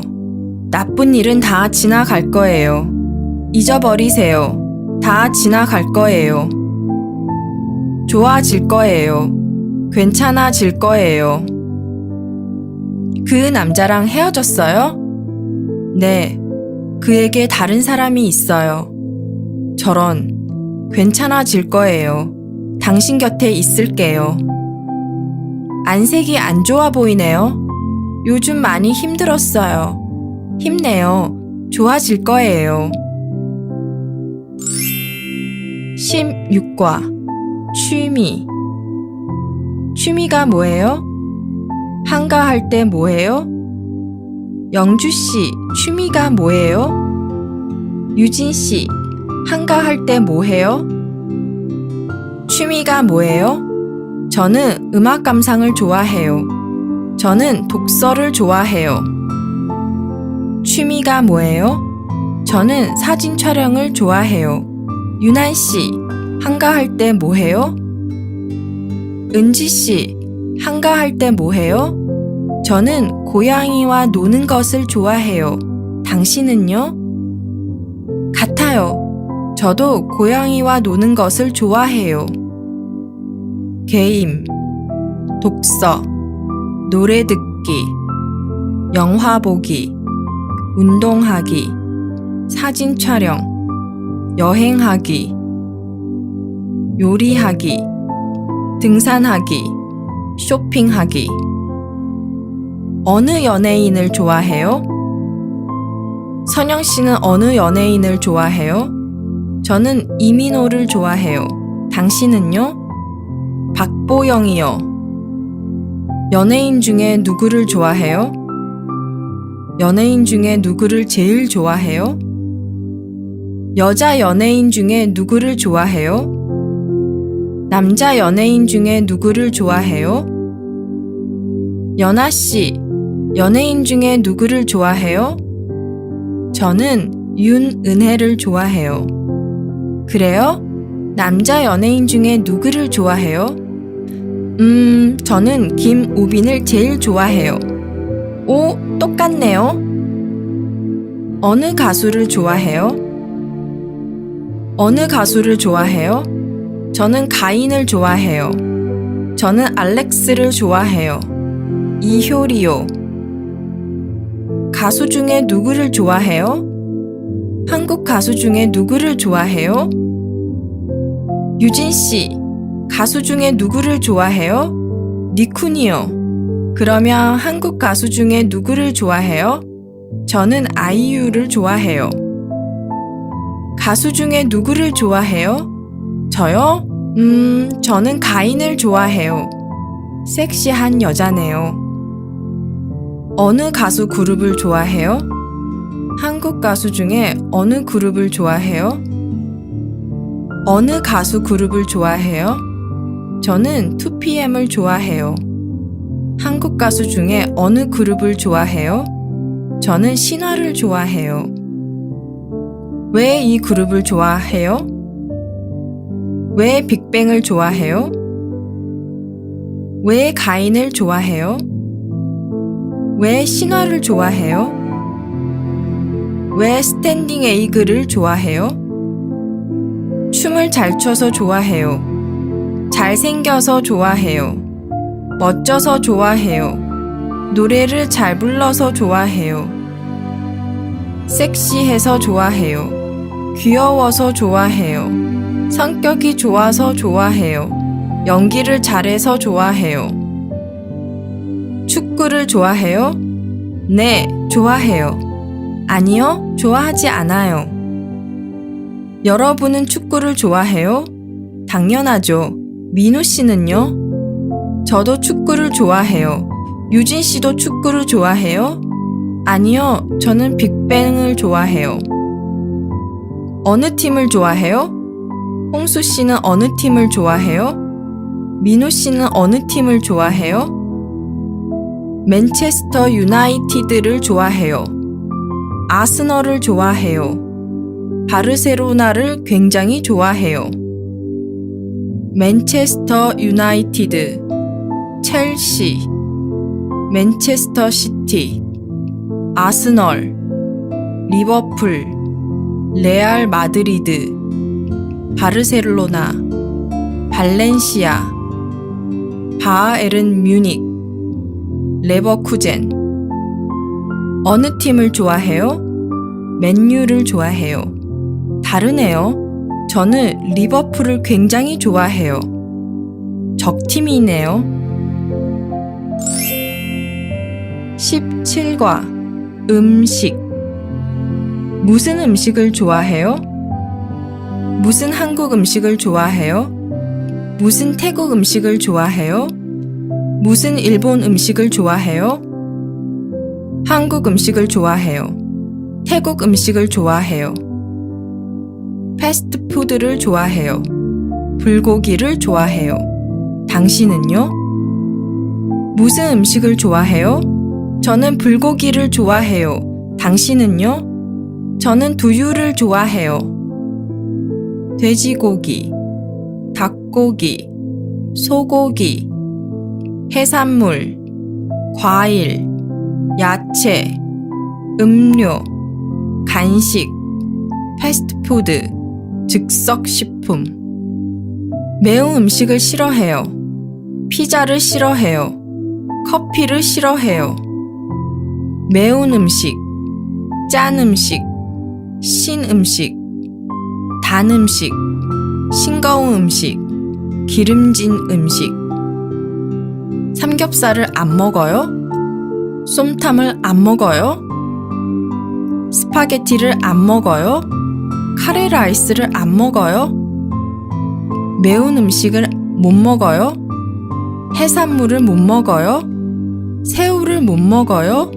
나쁜 일은 다 지나갈 거예요. 잊어버리세요. 다 지나갈 거예요. 좋아질 거예요. 괜찮아질 거예요. 그 남자랑 헤어졌어요? 네, 그에게 다른 사람이 있어요. 저런, 괜찮아질 거예요. 당신 곁에 있을게요. 안색이 안 좋아 보이네요. 요즘 많이 힘들었어요. 힘내요. 좋아질 거예요. 16과 취미. 취미가 뭐예요? 한가할 때 뭐해요? 영주씨, 취미가 뭐예요? 유진씨, 한가할 때 뭐해요? 취미가 뭐예요? 저는 음악 감상을 좋아해요. 저는 독서를 좋아해요. 취미가 뭐예요? 저는 사진 촬영을 좋아해요. 유난씨, 한가할 때 뭐해요? 은지씨, 한가할 때 뭐해요? 저는 고양이와 노는 것을 좋아해요. 당신은요? 같아요. 저도 고양이와 노는 것을 좋아해요. 게임, 독서, 노래 듣기, 영화 보기, 운동하기, 사진 촬영, 여행하기, 요리하기, 등산하기, 쇼핑하기. 어느 연예인을 좋아해요? 선영 씨는 어느 연예인을 좋아해요? 저는 이민호를 좋아해요. 당신은요? 박보영이요. 연예인 중에 누구를 좋아해요? 연예인 중에 누구를 제일 좋아해요? 여자 연예인 중에 누구를 좋아해요? 남자 연예인 중에 누구를 좋아해요? 연아 씨, 연예인 중에 누구를 좋아해요? 저는 윤은혜를 좋아해요. 그래요? 남자 연예인 중에 누구를 좋아해요? 저는 김우빈을 제일 좋아해요. 오, 똑같네요. 어느 가수를 좋아해요? 어느 가수를 좋아해요? 저는 가인을 좋아해요. 저는 알렉스를 좋아해요. 이효리요. 가수 중에 누구를 좋아해요? 한국 가수 중에 누구를 좋아해요? 유진 씨, 가수 중에 누구를 좋아해요? 니쿤이요. 그러면 한국 가수 중에 누구를 좋아해요? 저는 아이유를 좋아해요. 가수 중에 누구를 좋아해요? 저요? 저는 가인을 좋아해요. 섹시한 여자네요. 어느 가수 그룹을 좋아해요? 한국 가수 중에 어느 그룹을 좋아해요? 어느 가수 그룹을 좋아해요? 저는 2PM을 좋아해요. 한국 가수 중에 어느 그룹을 좋아해요? 저는 신화를 좋아해요. 왜 이 그룹을 좋아해요? 왜 빅뱅을 좋아해요? 왜 가인을 좋아해요? 왜 신화를 좋아해요? 왜 스탠딩 에이그를 좋아해요? 춤을 잘 춰서 좋아해요. 잘생겨서 좋아해요. 멋져서 좋아해요. 노래를 잘 불러서 좋아해요. 섹시해서 좋아해요. 귀여워서 좋아해요. 성격이 좋아서 좋아해요. 연기를 잘해서 좋아해요. 축구를 좋아해요? 네, 좋아해요. 아니요, 좋아하지 않아요. 여러분은 축구를 좋아해요? 당연하죠. 민우 씨는요? 저도 축구를 좋아해요. 유진 씨도 축구를 좋아해요? 아니요, 저는 빅뱅을 좋아해요. 어느 팀을 좋아해요? 홍수 씨는 어느 팀을 좋아해요? 민우 씨는 어느 팀을 좋아해요? 맨체스터 유나이티드를 좋아해요. 아스널을 좋아해요. 바르셀로나를 굉장히 좋아해요. 맨체스터 유나이티드, 첼시, 맨체스터 시티, 아스널, 리버풀, 레알 마드리드, 바르셀로나, 발렌시아, 바이에른 뮤닉, 레버쿠젠. 어느 팀을 좋아해요? 맨유를 좋아해요. 다르네요. 저는 리버풀을 굉장히 좋아해요. 적팀이네요. 17과 음식. 무슨 음식을 좋아해요? 무슨 한국 음식을 좋아해요? 무슨 태국 음식을 좋아해요? 무슨 일본 음식을 좋아해요? 한국 음식을 좋아해요. 태국 음식을 좋아해요. 패스트푸드를 좋아해요. 불고기를 좋아해요. 당신은요? 무슨 음식을 좋아해요? 저는 불고기를 좋아해요. 당신은요? 저는 두유를 좋아해요. 돼지고기, 닭고기, 소고기, 해산물, 과일, 야채, 음료, 간식, 패스트푸드, 즉석식품. 매운 음식을 싫어해요. 피자를 싫어해요. 커피를 싫어해요. 매운 음식, 짠 음식, 신 음식, 단 음식, 싱거운 음식, 기름진 음식. 삼겹살을 안 먹어요? 쏨땀을 안 먹어요? 스파게티를 안 먹어요? 카레 라이스를 안 먹어요? 매운 음식을 못 먹어요? 해산물을 못 먹어요? 새우를 못 먹어요?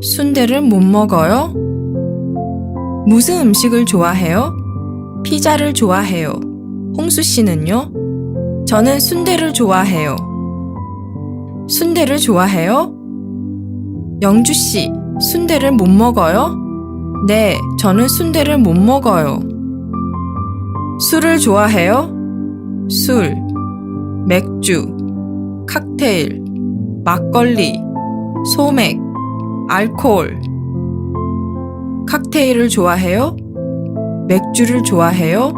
순대를 못 먹어요? 무슨 음식을 좋아해요? 피자를 좋아해요. 홍수 씨는요? 저는 순대를 좋아해요. 순대를 좋아해요? 영주 씨, 순대를 못 먹어요? 네, 저는 순대를 못 먹어요. 술을 좋아해요? 술, 맥주, 칵테일, 막걸리, 소맥, 알코올. 칵테일을 좋아해요? 맥주를 좋아해요?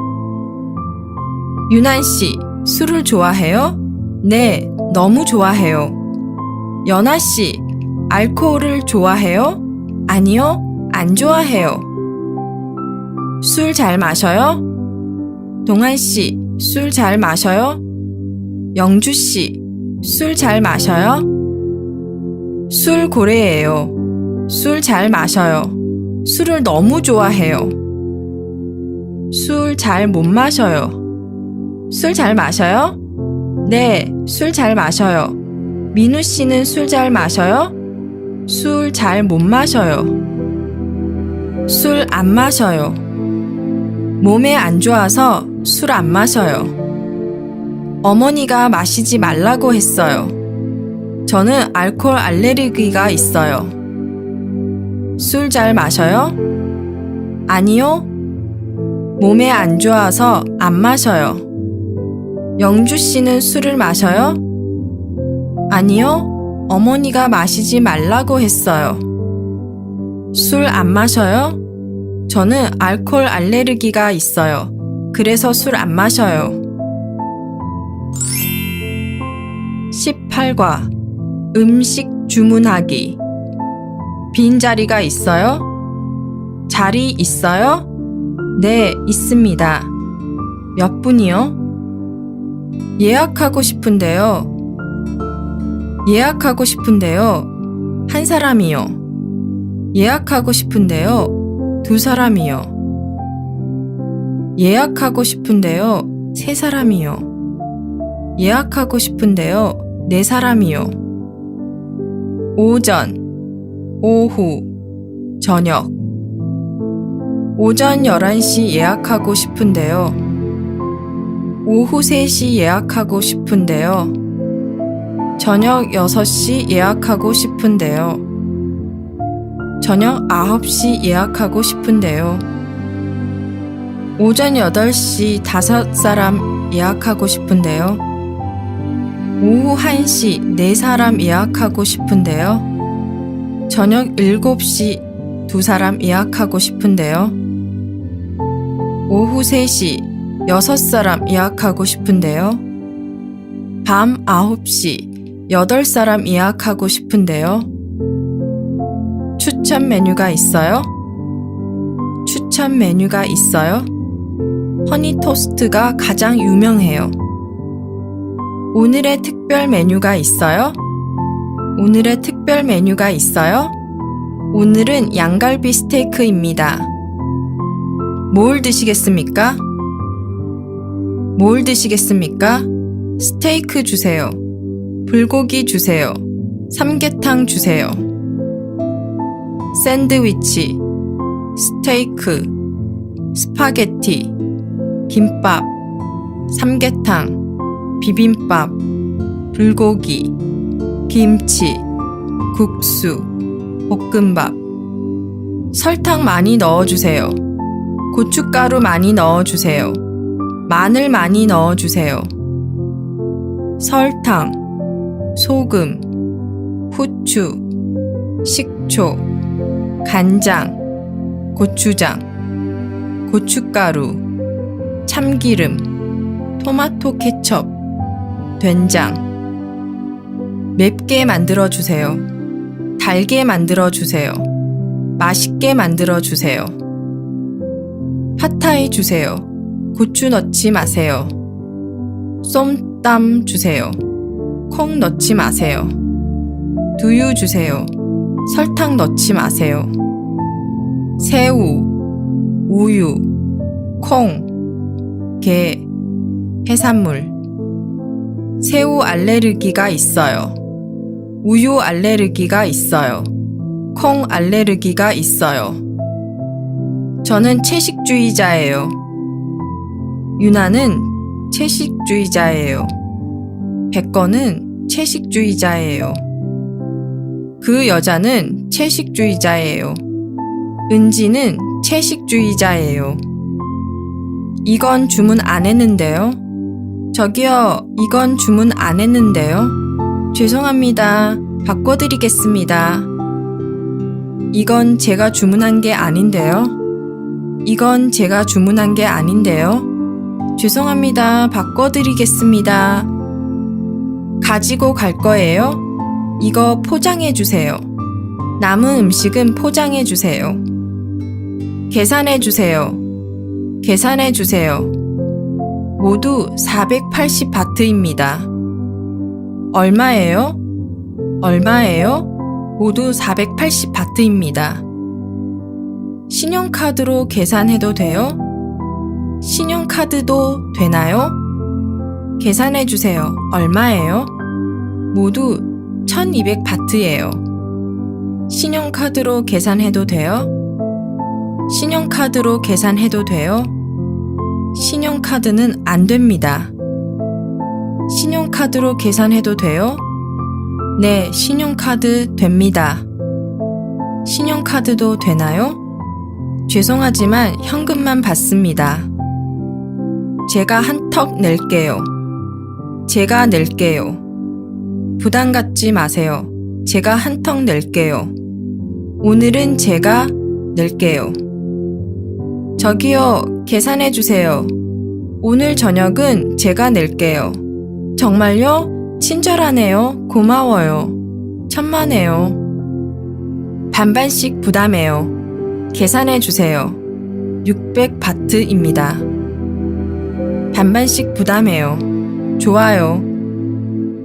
유난 씨, 술을 좋아해요? 네, 너무 좋아해요. 연아 씨, 알코올을 좋아해요? 아니요, 안 좋아해요. 술 잘 마셔요? 동한 씨, 술 잘 마셔요? 영주 씨, 술 잘 마셔요? 술 고래예요. 술 잘 마셔요. 술을 너무 좋아해요. 술 잘 못 마셔요. 술 잘 마셔요? 네, 술 잘 마셔요. 민우 씨는 술 잘 마셔요? 술 잘 못 마셔요. 술 안 마셔요. 몸에 안 좋아서 술 안 마셔요. 어머니가 마시지 말라고 했어요. 저는 알코올 알레르기가 있어요. 술 잘 마셔요? 아니요. 몸에 안 좋아서 안 마셔요. 영주 씨는 술을 마셔요? 아니요. 어머니가 마시지 말라고 했어요. 술 안 마셔요? 저는 알코올 알레르기가 있어요. 그래서 술 안 마셔요. 18과 음식 주문하기. 빈자리가 있어요? 자리 있어요? 네, 있습니다. 몇 분이요? 예약하고 싶은데요. 예약하고 싶은데요. 한 사람이요. 예약하고 싶은데요. 두 사람이요. 예약하고 싶은데요. 세 사람이요. 예약하고 싶은데요. 네 사람이요. 오전, 오후, 저녁. 오전 11시 예약하고 싶은데요. 오후 3시 예약하고 싶은데요. 저녁 6시 예약하고 싶은데요. 저녁 9시 예약하고 싶은데요. 오전 8시 5사람 예약하고 싶은데요. 오후 1시 4사람 예약하고 싶은데요. 저녁 7시 2사람 예약하고 싶은데요. 오후 3시 6사람 예약하고 싶은데요. 밤 9시 8사람 예약하고 싶은데요. 추천 메뉴가 있어요? 추천 메뉴가 있어요? 허니 토스트가 가장 유명해요. 오늘의 특별 메뉴가 있어요? 오늘의 특별 메뉴가 있어요? 오늘은 양갈비 스테이크입니다. 뭘 드시겠습니까? 뭘 드시겠습니까? 스테이크 주세요. 불고기 주세요. 삼계탕 주세요. 샌드위치, 스테이크, 스파게티, 김밥, 삼계탕, 비빔밥, 불고기, 김치, 국수, 볶음밥. 설탕 많이 넣어주세요. 고춧가루 많이 넣어주세요. 마늘 많이 넣어주세요. 설탕, 소금, 후추, 식초, 간장, 고추장, 고춧가루, 참기름, 토마토 케첩, 된장. 맵게 만들어주세요. 달게 만들어주세요. 맛있게 만들어주세요. 팟타이 주세요. 고추 넣지 마세요. 쏨땀 주세요. 콩 넣지 마세요. 두유 주세요. 설탕 넣지 마세요. 새우, 우유, 콩, 게, 해산물. 새우 알레르기가 있어요. 우유 알레르기가 있어요. 콩 알레르기가 있어요. 저는 채식주의자예요. 유나는 채식주의자예요. 백건은 채식주의자예요. 그 여자는 채식주의자예요. 은지는 채식주의자예요. 이건 주문 안 했는데요. 저기요, 이건 주문 안 했는데요. 죄송합니다. 바꿔드리겠습니다. 이건 제가 주문한 게 아닌데요. 이건 제가 주문한 게 아닌데요. 죄송합니다. 바꿔드리겠습니다. 가지고 갈 거예요? 이거 포장해 주세요. 남은 음식은 포장해 주세요. 계산해 주세요. 계산해 주세요. 모두 480바트입니다. 얼마예요? 얼마예요? 모두 480바트입니다. 신용카드로 계산해도 돼요? 신용카드도 되나요? 계산해 주세요. 얼마예요? 모두 1200바트예요. 신용카드로 계산해도 돼요? 신용카드로 계산해도 돼요? 신용카드는 안 됩니다. 신용카드로 계산해도 돼요? 네, 신용카드 됩니다. 신용카드도 되나요? 죄송하지만 현금만 받습니다. 제가 한턱 낼게요. 제가 낼게요. 부담 갖지 마세요. 제가 한턱 낼게요. 오늘은 제가 낼게요. 저기요, 계산해 주세요. 오늘 저녁은 제가 낼게요. 정말요? 친절하네요. 고마워요. 천만에요. 반반씩 부담해요. 계산해 주세요. 600바트입니다. 반반씩 부담해요. 좋아요.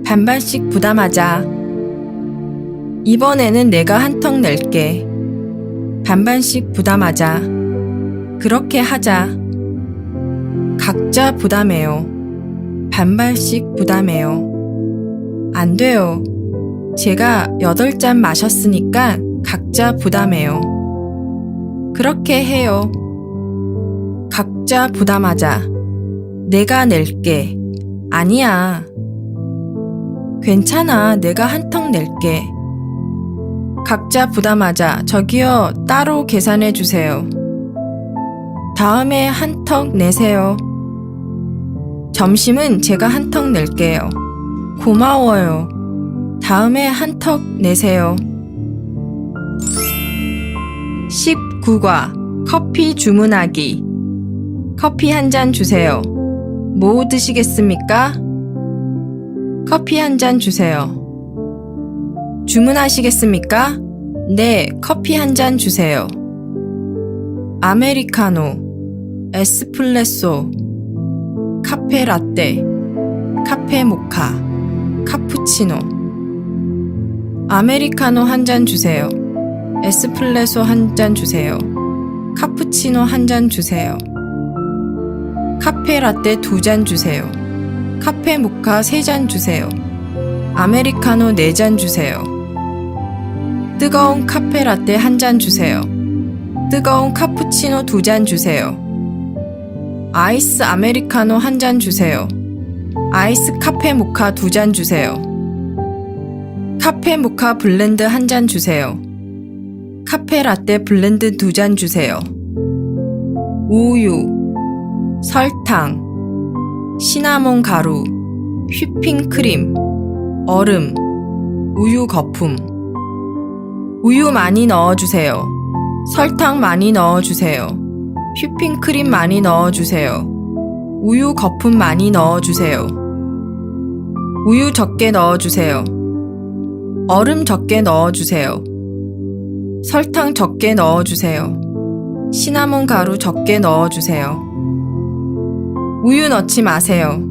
반반씩 부담하자. 이번에는 내가 한턱 낼게. 반반씩 부담하자. 그렇게 하자. 각자 부담해요. 반반씩 부담해요. 안 돼요. 제가 8잔 마셨으니까 각자 부담해요. 그렇게 해요. 각자 부담하자. 내가 낼게. 아니야. 괜찮아. 내가 한턱 낼게. 각자 부담하자. 저기요, 따로 계산해 주세요. 다음에 한턱 내세요. 점심은 제가 한턱 낼게요. 고마워요. 다음에 한턱 내세요. 19과 커피 주문하기. 커피 한 잔 주세요. 뭐 드시겠습니까? 커피 한 잔 주세요. 주문하시겠습니까? 네, 커피 한 잔 주세요. 아메리카노, 에스프레소, 카페 라떼, 카페 모카, 카푸치노. 아메리카노 한 잔 주세요. 에스프레소 한 잔 주세요. 카푸치노 한 잔 주세요. 카페 라떼 2잔 주세요. 카페 모카 3잔 주세요. 아메리카노 4잔 주세요. 뜨거운 카페 라떼 한 잔 주세요. 뜨거운 카푸치노 2잔 주세요. 아이스 아메리카노 한 잔 주세요. 아이스 카페 모카 2잔 주세요. 카페 모카 블렌드 한 잔 주세요. 카페 라떼 블렌드 2잔 주세요. 우유, 설탕, 시나몬 가루, 휘핑크림, 얼음, 우유 거품. 우유 많이 넣어주세요. 설탕 많이 넣어주세요. 휘핑크림 많이 넣어주세요. 우유 거품 많이 넣어주세요. 우유 적게 넣어주세요. 얼음 적게 넣어주세요. 설탕 적게 넣어주세요. 시나몬 가루 적게 넣어주세요. 우유 넣지 마세요.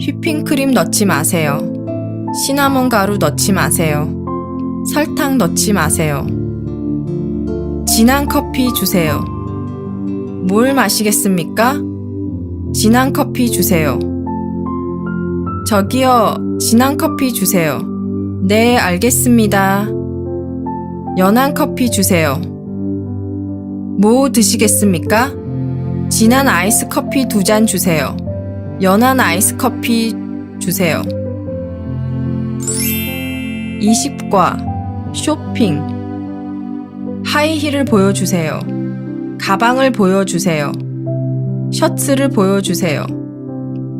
휘핑크림 넣지 마세요. 시나몬 가루 넣지 마세요. 설탕 넣지 마세요. 진한 커피 주세요. 뭘 마시겠습니까? 진한 커피 주세요. 저기요, 진한 커피 주세요. 네, 알겠습니다. 연한 커피 주세요. 뭐 드시겠습니까? 진한 아이스 커피 2잔 주세요. 연한 아이스 커피 주세요. 20과 쇼핑. 하이힐을 보여주세요. 가방을 보여주세요. 셔츠를 보여주세요.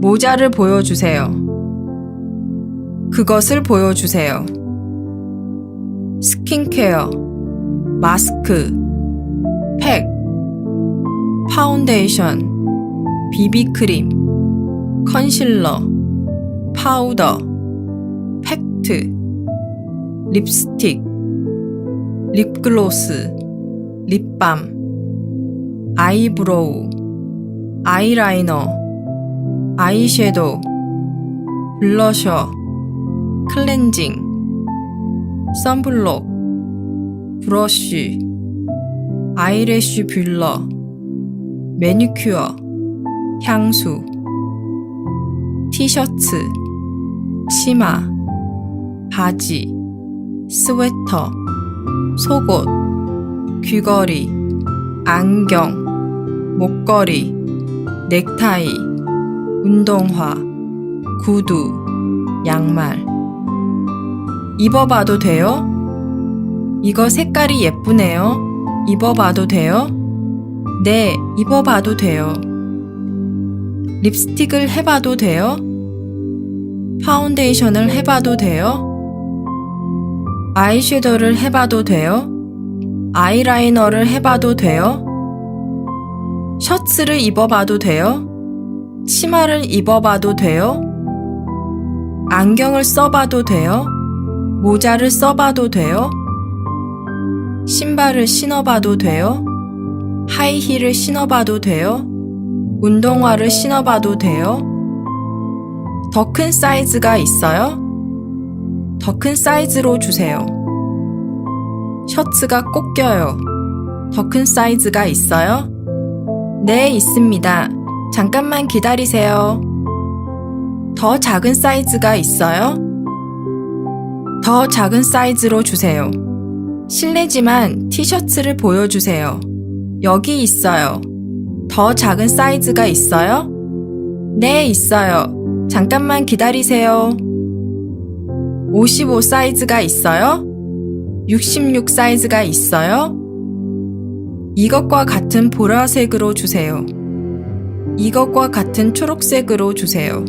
모자를 보여주세요. 그것을 보여주세요. 스킨케어, 마스크, 팩, 파운데이션, 비비크림, 컨실러, 파우더, 팩트, 립스틱, 립글로스, 립밤, 아이브로우, 아이라이너, 아이섀도우, 블러셔, 클렌징, 선블록, 브러쉬, 아이래쉬 뷰러, 매니큐어, 향수, 티셔츠, 치마, 바지, 스웨터, 속옷, 귀걸이, 안경, 목걸이, 넥타이, 운동화, 구두, 양말. 입어봐도 돼요? 이거 색깔이 예쁘네요. 입어봐도 돼요? 네, 입어봐도 돼요. 립스틱을 해봐도 돼요? 파운데이션을 해봐도 돼요? 아이섀도우를 해봐도 돼요? 아이라이너를 해봐도 돼요? 셔츠를 입어봐도 돼요? 치마를 입어봐도 돼요? 안경을 써봐도 돼요? 모자를 써봐도 돼요? 신발을 신어봐도 돼요? 하이힐을 신어봐도 돼요? 운동화를 신어봐도 돼요? 더 큰 사이즈가 있어요? 더 큰 사이즈로 주세요. 셔츠가 꼭 껴요. 더 큰 사이즈가 있어요? 네, 있습니다. 잠깐만 기다리세요. 더 작은 사이즈가 있어요? 더 작은 사이즈로 주세요. 실례지만 티셔츠를 보여주세요. 여기 있어요. 더 작은 사이즈가 있어요? 네, 있어요. 잠깐만 기다리세요. 55 사이즈가 있어요? 66 사이즈가 있어요? 이것과 같은 보라색으로 주세요. 이것과 같은 초록색으로 주세요.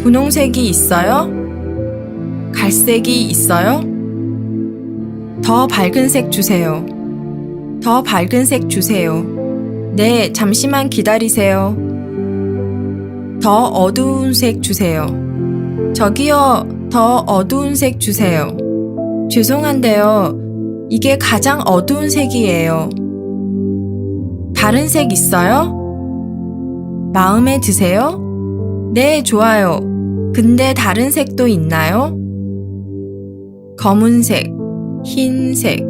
분홍색이 있어요? 갈색이 있어요? 더 밝은 색 주세요. 더 밝은 색 주세요. 네, 잠시만 기다리세요. 더 어두운 색 주세요. 저기요, 더 어두운 색 주세요. 죄송한데요. 이게 가장 어두운 색이에요. 다른 색 있어요? 마음에 드세요? 네, 좋아요. 근데 다른 색도 있나요? 검은색, 흰색,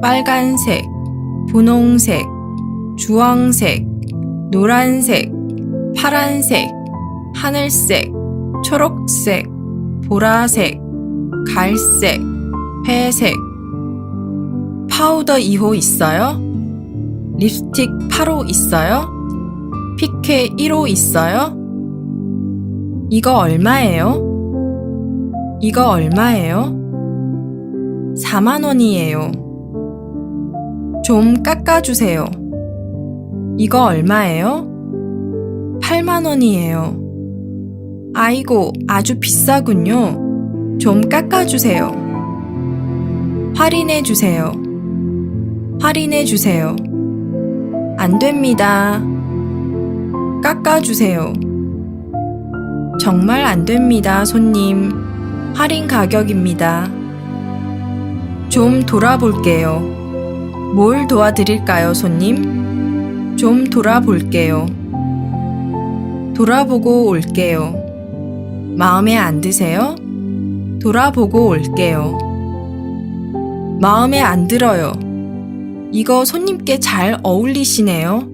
빨간색, 분홍색, 주황색, 노란색, 파란색, 하늘색, 초록색, 보라색, 갈색, 회색. 파우더 2호 있어요? 립스틱 8호 있어요? 피케 1호 있어요? 이거 얼마예요? 이거 얼마예요? 4만 원이에요. 좀 깎아주세요. 이거 얼마예요? 8만 원이에요. 아이고, 아주 비싸군요. 좀 깎아주세요. 할인해주세요. 할인해주세요. 안 됩니다. 깎아주세요. 정말 안 됩니다, 손님. 할인 가격입니다. 좀 돌아볼게요. 뭘 도와드릴까요, 손님? 좀 돌아볼게요. 돌아보고 올게요. 마음에 안 드세요? 돌아보고 올게요. 마음에 안 들어요. 이거 손님께 잘 어울리시네요.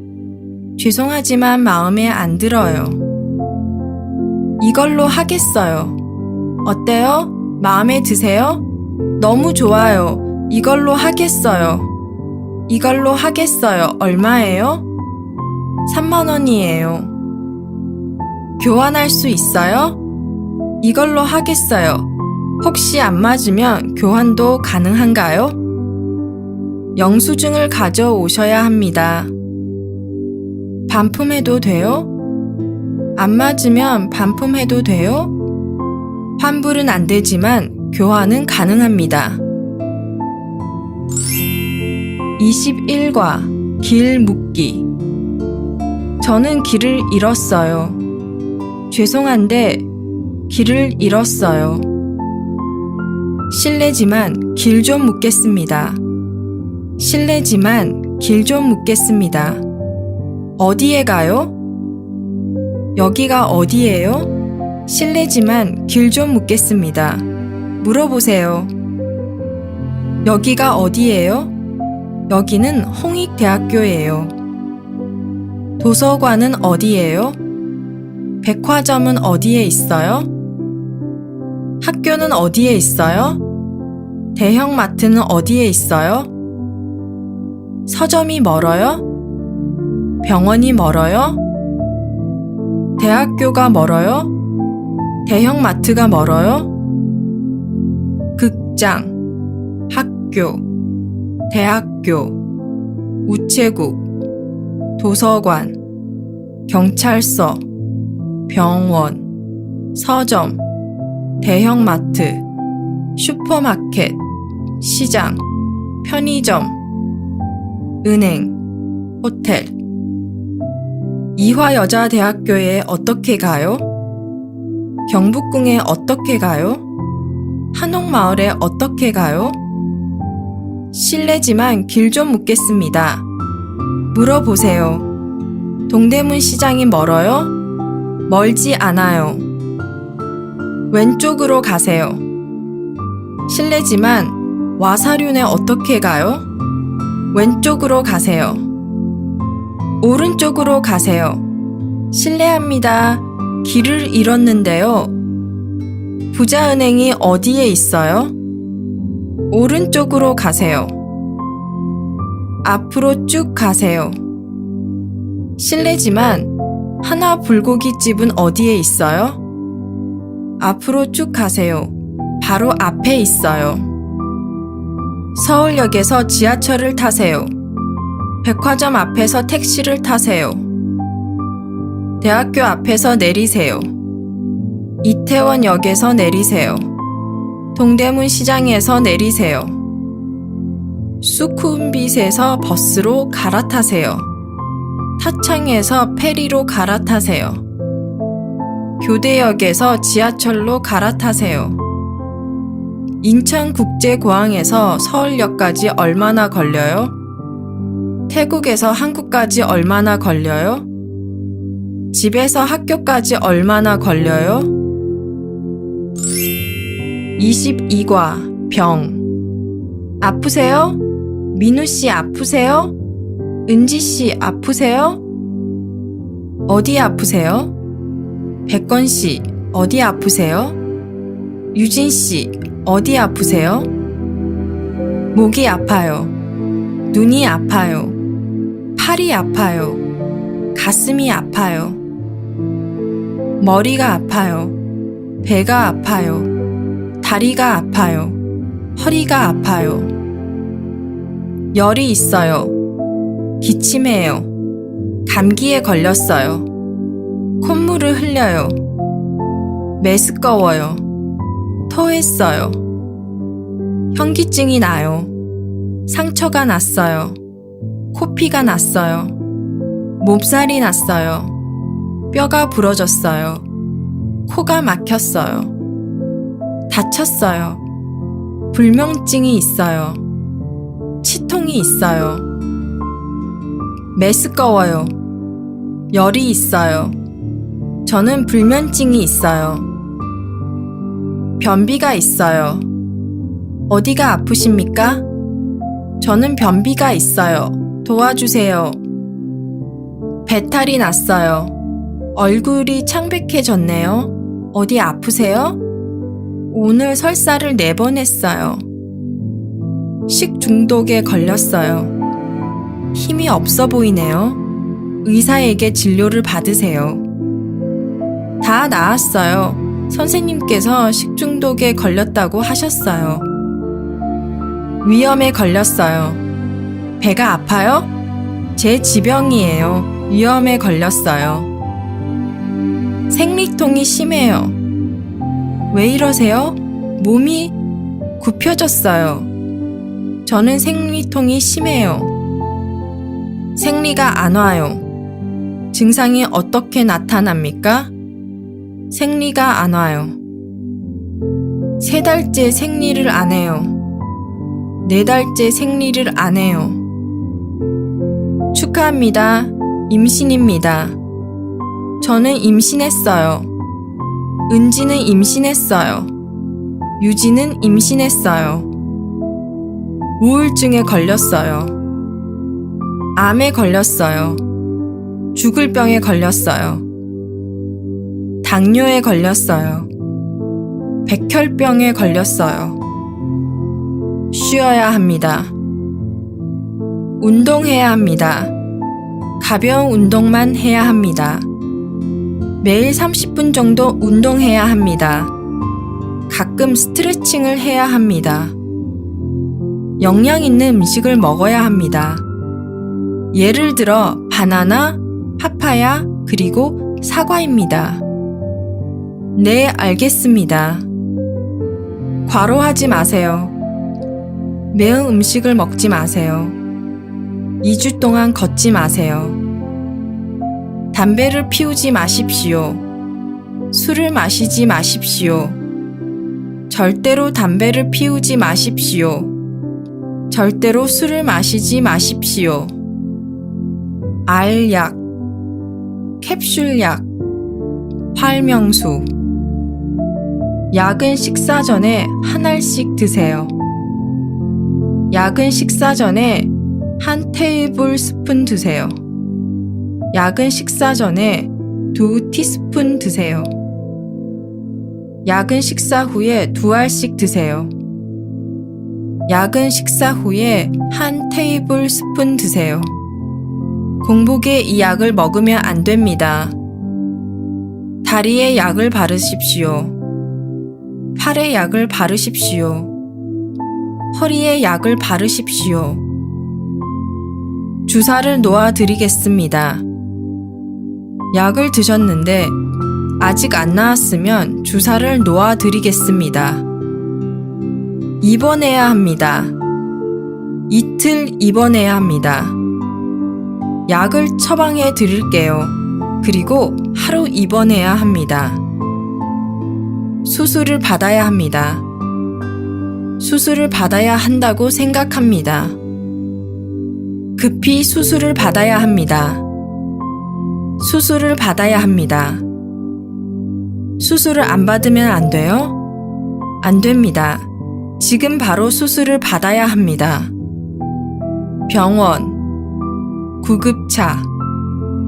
죄송하지만 마음에 안 들어요. 이걸로 하겠어요. 어때요? 마음에 드세요? 너무 좋아요. 이걸로 하겠어요. 이걸로 하겠어요. 얼마예요? 3만 원이에요. 교환할 수 있어요? 이걸로 하겠어요. 혹시 안 맞으면 교환도 가능한가요? 영수증을 가져오셔야 합니다. 반품해도 돼요? 안 맞으면 반품해도 돼요? 환불은 안 되지만 교환은 가능합니다. 21과 길 묻기. 저는 길을 잃었어요. 죄송한데 길을 잃었어요. 실례지만 길 좀 묻겠습니다. 실례지만 길 좀 묻겠습니다. 어디에 가요? 여기가 어디예요? 실례지만 길 좀 묻겠습니다. 물어보세요. 여기가 어디예요? 여기는 홍익대학교예요. 도서관은 어디예요? 백화점은 어디에 있어요? 학교는 어디에 있어요? 대형마트는 어디에 있어요? 서점이 멀어요? 병원이 멀어요? 대학교가 멀어요? 대형마트가 멀어요? 극장, 학교, 대학교, 우체국, 도서관, 경찰서, 병원, 서점, 대형마트, 슈퍼마켓, 시장, 편의점, 은행, 호텔. 이화여자대학교에 어떻게 가요? 경북궁에 어떻게 가요? 한옥마을에 어떻게 가요? 실례지만 길 좀 묻겠습니다. 물어보세요. 동대문 시장이 멀어요? 멀지 않아요. 왼쪽으로 가세요. 실례지만 와사륜에 어떻게 가요? 왼쪽으로 가세요. 오른쪽으로 가세요. 실례합니다. 길을 잃었는데요. 부자은행이 어디에 있어요? 오른쪽으로 가세요. 앞으로 쭉 가세요. 실례지만 하나 불고기집은 어디에 있어요? 앞으로 쭉 가세요. 바로 앞에 있어요. 서울역에서 지하철을 타세요. 백화점 앞에서 택시를 타세요. 대학교 앞에서 내리세요. 이태원역에서 내리세요. 동대문 시장에서 내리세요. 수쿰빗에서 버스로 갈아타세요. 타창에서 페리로 갈아타세요. 교대역에서 지하철로 갈아타세요. 인천국제공항에서 서울역까지 얼마나 걸려요? 태국에서 한국까지 얼마나 걸려요? 집에서 학교까지 얼마나 걸려요? 22과 병. 아프세요? 민우씨 아프세요? 은지씨 아프세요? 어디 아프세요? 백건씨 어디 아프세요? 유진씨 어디 아프세요? 목이 아파요. 눈이 아파요. 팔이 아파요. 가슴이 아파요. 머리가 아파요. 배가 아파요. 다리가 아파요. 허리가 아파요. 열이 있어요. 기침해요. 감기에 걸렸어요. 콧물을 흘려요. 메스꺼워요. 토했어요. 현기증이 나요. 상처가 났어요. 코피가 났어요. 몸살이 났어요. 뼈가 부러졌어요. 코가 막혔어요. 다쳤어요. 불면증이 있어요. 치통이 있어요. 메스꺼워요. 열이 있어요. 저는 불면증이 있어요. 변비가 있어요. 어디가 아프십니까? 저는 변비가 있어요. 도와주세요. 배탈이 났어요. 얼굴이 창백해졌네요. 어디 아프세요? 오늘 설사를 4번 했어요. 식중독에 걸렸어요. 힘이 없어 보이네요. 의사에게 진료를 받으세요. 다 나았어요. 선생님께서 식중독에 걸렸다고 하셨어요. 위염에 걸렸어요. 배가 아파요? 제 지병이에요. 위염에 걸렸어요. 생리통이 심해요. 왜 이러세요? 몸이 굽혀졌어요. 저는 생리통이 심해요. 생리가 안 와요. 증상이 어떻게 나타납니까? 생리가 안 와요. 3달째 생리를 안 해요. 4달째 생리를 안 해요. 축하합니다. 임신입니다. 저는 임신했어요. 은지는 임신했어요. 유지는 임신했어요. 우울증에 걸렸어요. 암에 걸렸어요. 죽을 병에 걸렸어요. 당뇨에 걸렸어요. 백혈병에 걸렸어요. 쉬어야 합니다. 운동해야 합니다. 가벼운 운동만 해야 합니다. 매일 30분 정도 운동해야 합니다. 가끔 스트레칭을 해야 합니다. 영양 있는 음식을 먹어야 합니다. 예를 들어 바나나, 파파야, 그리고 사과입니다. 네, 알겠습니다. 과로하지 마세요. 매운 음식을 먹지 마세요. 2주 동안 걷지 마세요. 담배를 피우지 마십시오. 술을 마시지 마십시오. 절대로 담배를 피우지 마십시오. 절대로 술을 마시지 마십시오. 알약, 캡슐약, 활명수. 약은 식사 전에 한 알씩 드세요. 약은 식사 전에 1 테이블 스푼 드세요. 약은 식사 전에 2 티스푼 드세요. 약은 식사 후에 2알씩 드세요. 약은 식사 후에 1 테이블 스푼 드세요. 공복에 이 약을 먹으면 안 됩니다. 다리에 약을 바르십시오. 팔에 약을 바르십시오. 허리에 약을 바르십시오. 주사를 놓아드리겠습니다. 약을 드셨는데 아직 안 나았으면 주사를 놓아드리겠습니다. 입원해야 합니다. 이틀 입원해야 합니다. 약을 처방해 드릴게요. 그리고 하루 입원해야 합니다. 수술을 받아야 합니다. 수술을 받아야 한다고 생각합니다. 급히 수술을 받아야 합니다. 수술을 받아야 합니다. 수술을 안 받으면 안 돼요? 안 됩니다. 지금 바로 수술을 받아야 합니다. 병원, 구급차,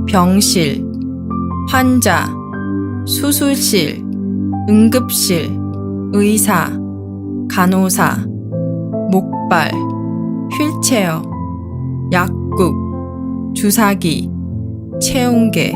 병실, 환자, 수술실, 응급실, 의사, 간호사, 목발, 휠체어, 약국, 주사기, 체온계,